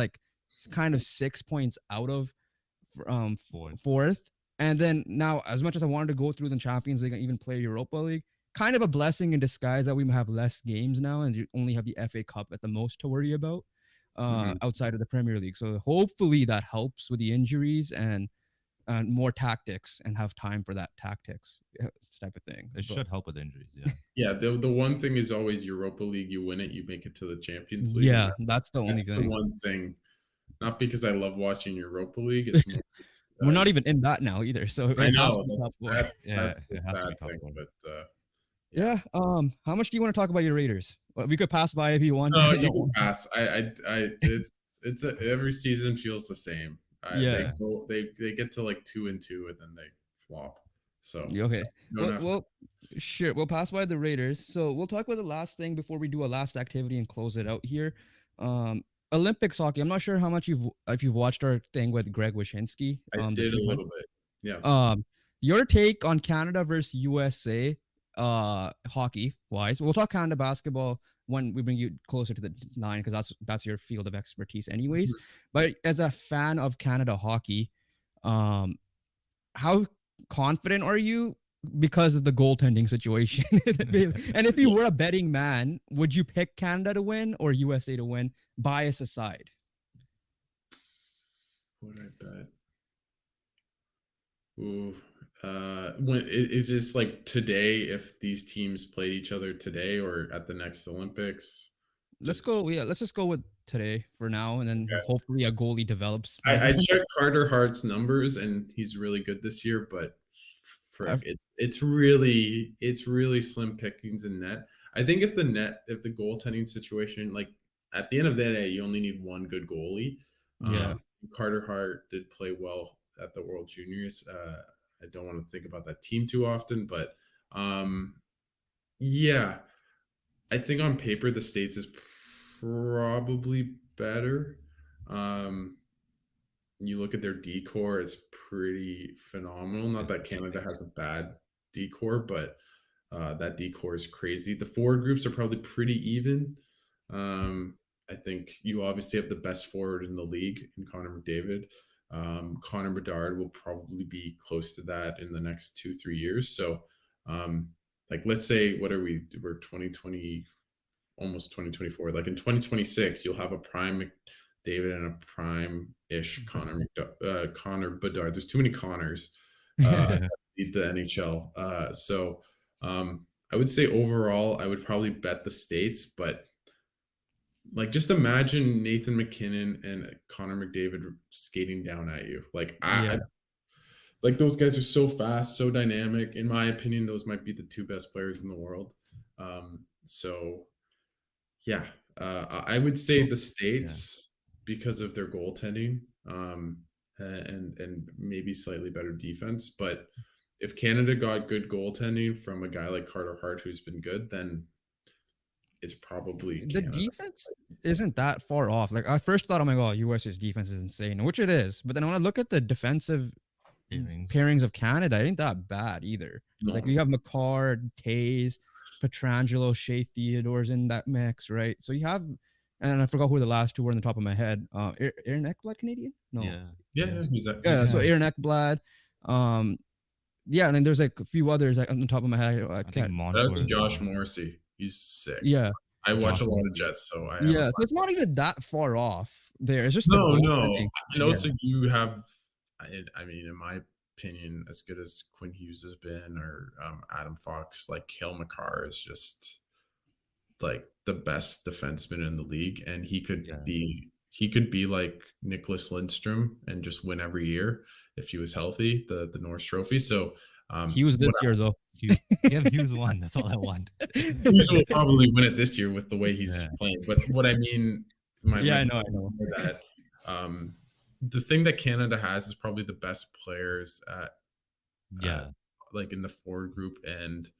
kind of 6 points out of fourth. And then now, as much as I wanted to go through the Champions League and even play Europa League, kind of a blessing in disguise that we have less games now and you only have the FA Cup at the most to worry about outside of the Premier League. So hopefully that helps with the injuries and more tactics and have time for that tactics type of thing. It should help with injuries, The one thing is always Europa League. You win it, you make it to the Champions League. Yeah, that's the only thing. The one thing. Not because I love watching Europa League. It's more just, we're not even in that now either. So I know that's the bad thing. But how much do you want to talk about your Raiders? Well, we could pass by if you want. No, you can pass. It's every season feels the same. They get to 2-2 and then they flop. So okay. Well, sure. We'll pass by the Raiders. So we'll talk about the last thing before we do a last activity and close it out here. Olympics hockey. I'm not sure how much if you've watched our thing with Greg Wyshynski. I did a little bit. Yeah. Your take on Canada versus USA hockey wise. We'll talk Canada basketball when we bring you closer to the line because that's your field of expertise anyways. Mm-hmm. But as a fan of Canada hockey, how confident are you because of the goaltending situation? And if you were a betting man, would you pick Canada to win or USA to win, bias aside? What would I bet? Ooh, when is this like today? If these teams played each other today or at the next Olympics? Let's Just go. Yeah, let's just go with today for now, and then okay. hopefully a goalie develops by I then. checked Carter Hart's numbers and he's really good this year, but frick, I've- it's really slim pickings in net. I think if the goaltending situation, like at the end of the day, you only need one good goalie. yeah, Carter Hart did play well at the World Juniors. I don't want to think about that team too often, but yeah, I think on paper the States is probably better. Um, you look at their decor, it's pretty phenomenal. Not that Canada has a bad decor, but that decor is crazy. The forward groups are probably pretty even. I think you obviously have the best forward in the league in Connor McDavid. Connor Bedard will probably be close to that in the next 2-3 years. So, like, let's say, what are we? We're 2020, almost 2024. Like in 2026, you'll have a prime David and a prime-ish Connor Bedard. There's too many Connors lead the NHL. I would say overall, I would probably bet the States, but like just imagine Nathan McKinnon and Connor McDavid skating down at you. yeah. Like those guys are so fast, so dynamic. In my opinion, those might be the two best players in the world. So yeah, I would say the Yeah. States because of their goaltending, and maybe slightly better defense. But if Canada got good goaltending from a guy like Carter Hart, who's been good, then it's probably The Canada. defense isn't that far off. Like I first thought, oh my god, US's defense is insane, which it is. But then when I look at the defensive pairings of Canada, it ain't that bad either. Like No, you have McCarr, Tays, Petrangelo, Shea Theodore's in that mix, right? So you have, and I forgot who the last two were in the top of my head. Aaron Ekblad, Canadian? No. Yeah. yeah, Yes. Yeah, so he's Aaron Ekblad. Yeah, and then there's like a few others like, on the top of my head. I I think can't. shout out Montour to as Josh well. Morrissey. He's sick. Yeah, I watch Josh a lot of Morrissey. Jets, so I have yeah. So it's not even that far off there. It's just the no. goaltending. And Yeah. also you have, I mean, in my opinion, as good as Quinn Hughes has been or Adam Fox, like Cale Makar is just like the best defenseman in the league, and Yeah. he could be like Nicholas Lindstrom and just win every year if he was healthy, the Norris Trophy. So He was this what year though. Give Hughes one. That's all I want. Hughes will probably win it this year with the way he's Yeah. playing. But what I mean, Yeah, I point know. is more that the thing that Canada has is probably the best players Yeah. like in the forward group and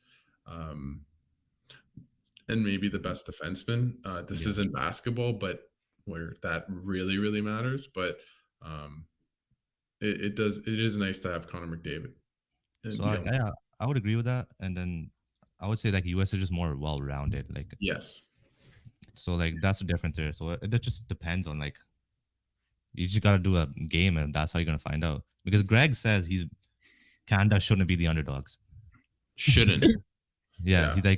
maybe the best defenseman. This Yeah. isn't basketball, but where that really matters. But it is nice to have Connor McDavid. And So I would agree with that. And then I would say like US is just more well rounded. Like yes, so like that's the difference there. So it just depends on like you just gotta do a game and that's how you're gonna find out. Because Greg says Canada shouldn't be the underdogs. shouldn't. Yeah, Yeah.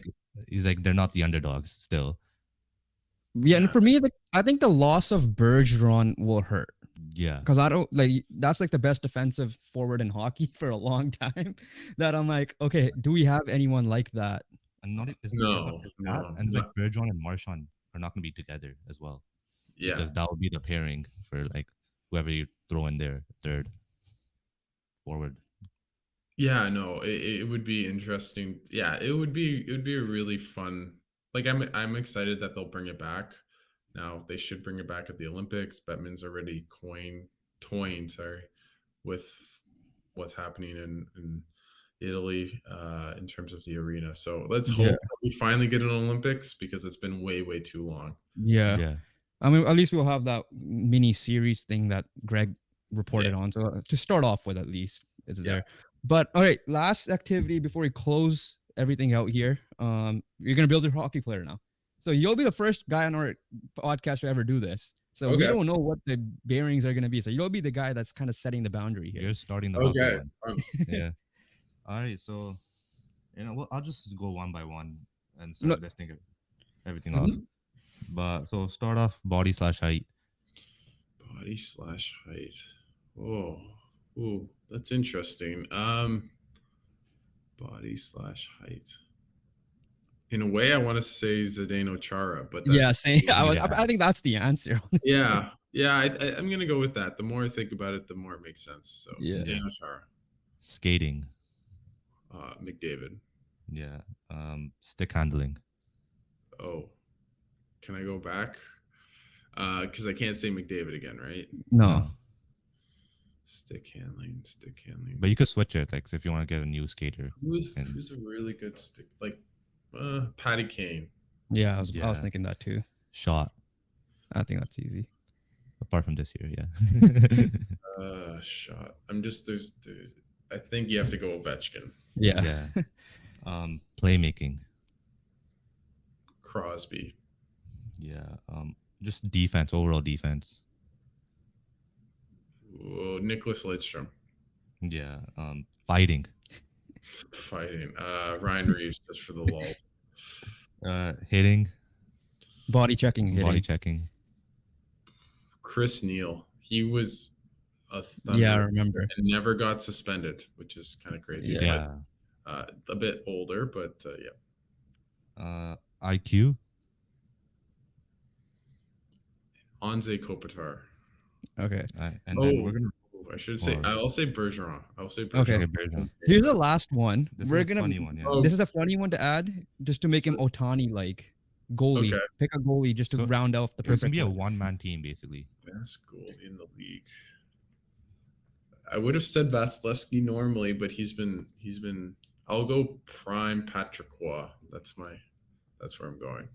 he's like they're not the underdogs still. Yeah, and for me, I think the loss of Bergeron will hurt Yeah. because I don't like that's like the best defensive forward in hockey for a long time. That I'm like, okay, do we have anyone like that? And not it's No, not just that. no, And it's like Bergeron and Marchand are not gonna be together as well. yeah. Because that would be the pairing for like whoever you throw in there, third forward. Yeah, no, it would be interesting. Yeah, it would be a really fun. Like I'm excited that they'll bring it back. Now they should bring it back at the Olympics. Bettman's already toying, sorry, with what's happening in Italy in terms of the arena. So let's hope Yeah. that we finally get an Olympics because it's been way too long. Yeah. Yeah. I mean, at least we'll have that mini series thing that Greg reported on. So to start off with, at least it's there. But all right, last activity before we close everything out here. You're gonna build your hockey player now. So you'll be the first guy on our podcast to ever do this. So we Okay. don't know what the bearings are gonna be. So you'll be the guy that's kind of setting the boundary here. You're starting the hockey Okay. one. Yeah. All right, so well, I'll just go one by one and No, start listing everything off. Mhm. But so start off body/height. Body/height. Oh, ooh, that's interesting. Body/height. In a way, I want to say Zdeno Chara, but that's yeah, same. Yeah, I think that's the answer. Honestly. yeah, yeah. I'm gonna go with that. The more I think about it, the more it makes sense. So Yeah. yeah. Zdeno Chara, Skating. McDavid. Yeah. Stick handling. Oh, can I go back? Because I can't say McDavid again, right? No. No, Stick handling, stick handling. but you could switch it, like if you want to get a new skater. And Who's a really good stick? Like Patty Kane. Yeah, I was yeah, thinking that too. shot. I think that's easy. Apart from this year, yeah. Shot. I'm just there's. I think you have to go Ovechkin, Yeah. Yeah. Playmaking. Crosby, Yeah. Just defense, overall defense. Nicholas Lidstrom. Yeah. Fighting. Fighting. Ryan Reeves just for the lulz. Hitting, Body checking, body hitting. checking. Chris Neal. He was a Yeah, I Thunder remember. and never got suspended, which is kind of crazy. Yeah. Yeah. But a bit older, but yeah. IQ. Anze Kopitar. Okay. And then we're Oh, gonna. I should say. Or, I'll say Bergeron. I'll say Okay. Bergeron. okay, Bergeron. Here's the last one. This We're is a gonna. funny one, yeah. Oh, This is a funny one to add, just to make him Otani like goalie. okay. Pick a goalie just to So, round off the It's gonna perfect. be a one. one-man team, basically. Best goalie in the league. I would have said Vasilevsky normally, but he's been. I'll go prime Patrick Roy. That's where I'm going.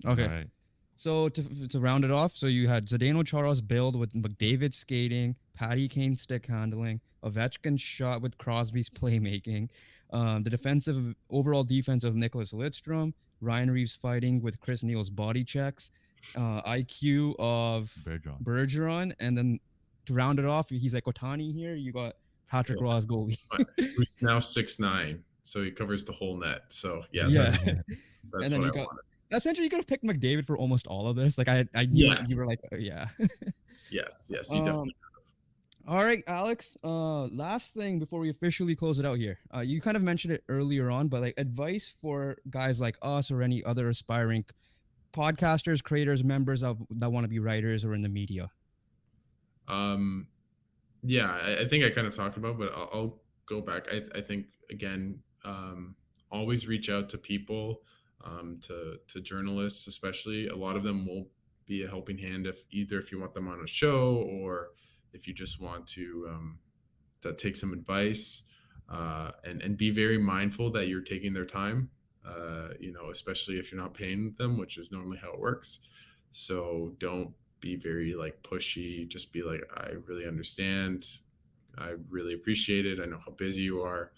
Okay. All right. So to round it off, so you had Zdeno Chara's build with McDavid skating, Patty Kane stick handling, Ovechkin shot with Crosby's playmaking, the defensive overall defense of Nicholas Lidstrom, Ryan Reeves fighting with Chris Neal's body checks, IQ of Bergeron. Bergeron, and then to round it off, he's like Ohtani here. You got Patrick Yeah. Ross goalie. Who's now 6'9", so he covers the whole net. So yeah, Yeah. that's And what then I you got wanted. essentially you could have picked McDavid for almost all of this. Like I knew Yes. you were like yeah. Yes, you definitely. All right, Alex. Last thing before we officially close it out here. You kind of mentioned it earlier on, but like advice for guys like us or any other aspiring podcasters, creators, members of that want to be writers or in the media. Yeah, I think I kind of talked about, but I'll go back. I think again, always reach out to people, to journalists, especially. A lot of them will be a helping hand if you want them on a show or if you just want to take some advice, and be very mindful that you're taking their time. Especially if you're not paying them, which is normally how it works. So don't be very like pushy. Just be like, I really understand. I really appreciate it. I know how busy you are.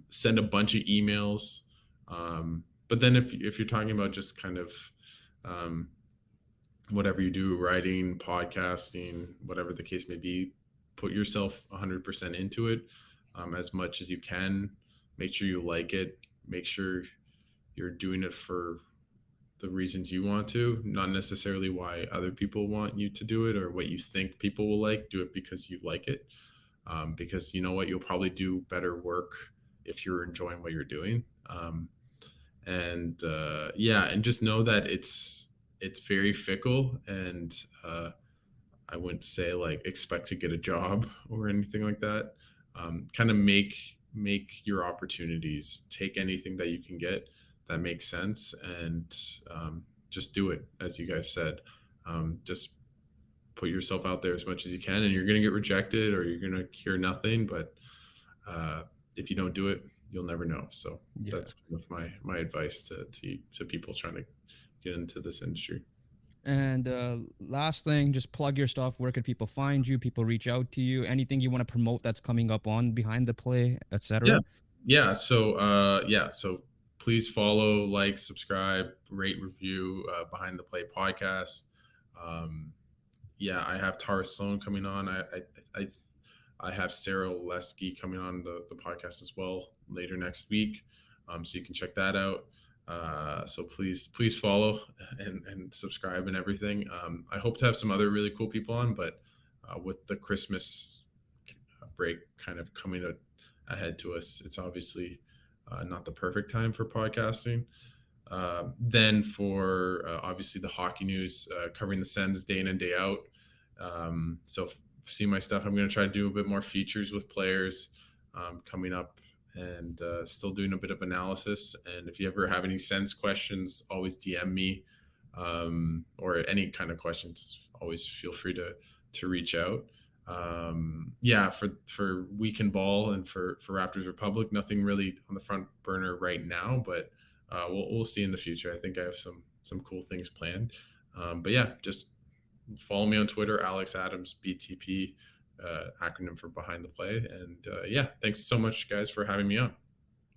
Send a bunch of emails. But then if you're talking about just kind of um, whatever you do, writing, podcasting, whatever the case may be, put yourself 100% into it, as much as you can. Make sure you like it. Make sure you're doing it for the reasons you want to, not necessarily why other people want you to do it or what you think people will like. Do it because you like it. Because you know what, you'll probably do better work if you're enjoying what you're doing. And just know that it's very fickle, and I wouldn't say like expect to get a job or anything like that. Kind of make your opportunities. Take anything that you can get that makes sense, and just do it, as you guys said. Just put yourself out there as much as you can, and you're going to get rejected or you're going to hear nothing. But if you don't do it, you'll never know. So Yeah. that's kind of my advice to people trying to get into this industry. And last thing, just plug your stuff. Where could people find you? People reach out to you. Anything you want to promote that's coming up on Behind the Play, etc. So please follow, like, subscribe, rate, review Behind the Play podcast. I have Tara Sloan coming on. I have Sarah Lesky coming on the podcast as well later next week. So you can check that out. So please follow and subscribe and everything. I hope to have some other really cool people on, but with the Christmas break kind of coming ahead to us, it's obviously not the perfect time for podcasting. Then for obviously the hockey news, covering the Sens day in and day out. So see my stuff. I'm going to try to do a bit more features with players coming up, and still doing a bit of analysis. And if you ever have any Sens questions, always DM me, or any kind of questions. Always feel free to reach out. Yeah, for Weekend Ball and for Raptors Republic, nothing really on the front burner right now, but we'll see in the future. I think I have some cool things planned. But yeah, just follow me on Twitter, Alex Adams BTP, acronym for Behind the Play. And yeah, thanks so much, guys, for having me on.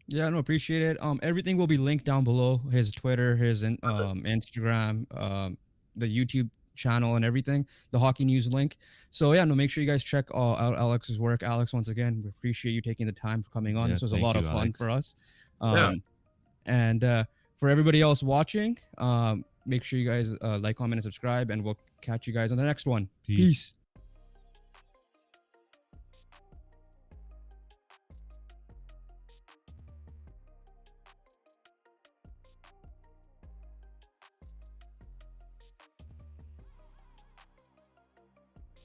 Yeah, no, appreciate it. Everything will be linked down below: his Twitter, his Instagram, the YouTube channel, and everything. The hockey news link. So yeah, no, make sure you guys check out Alex's work. Alex, once again, we appreciate you taking the time for coming on. Yeah, This was a thank lot you, of fun Alex. for us. Yeah. And for everybody else watching, make sure you guys like, comment, and subscribe, and we'll catch you guys on the next one. Peace. Peace.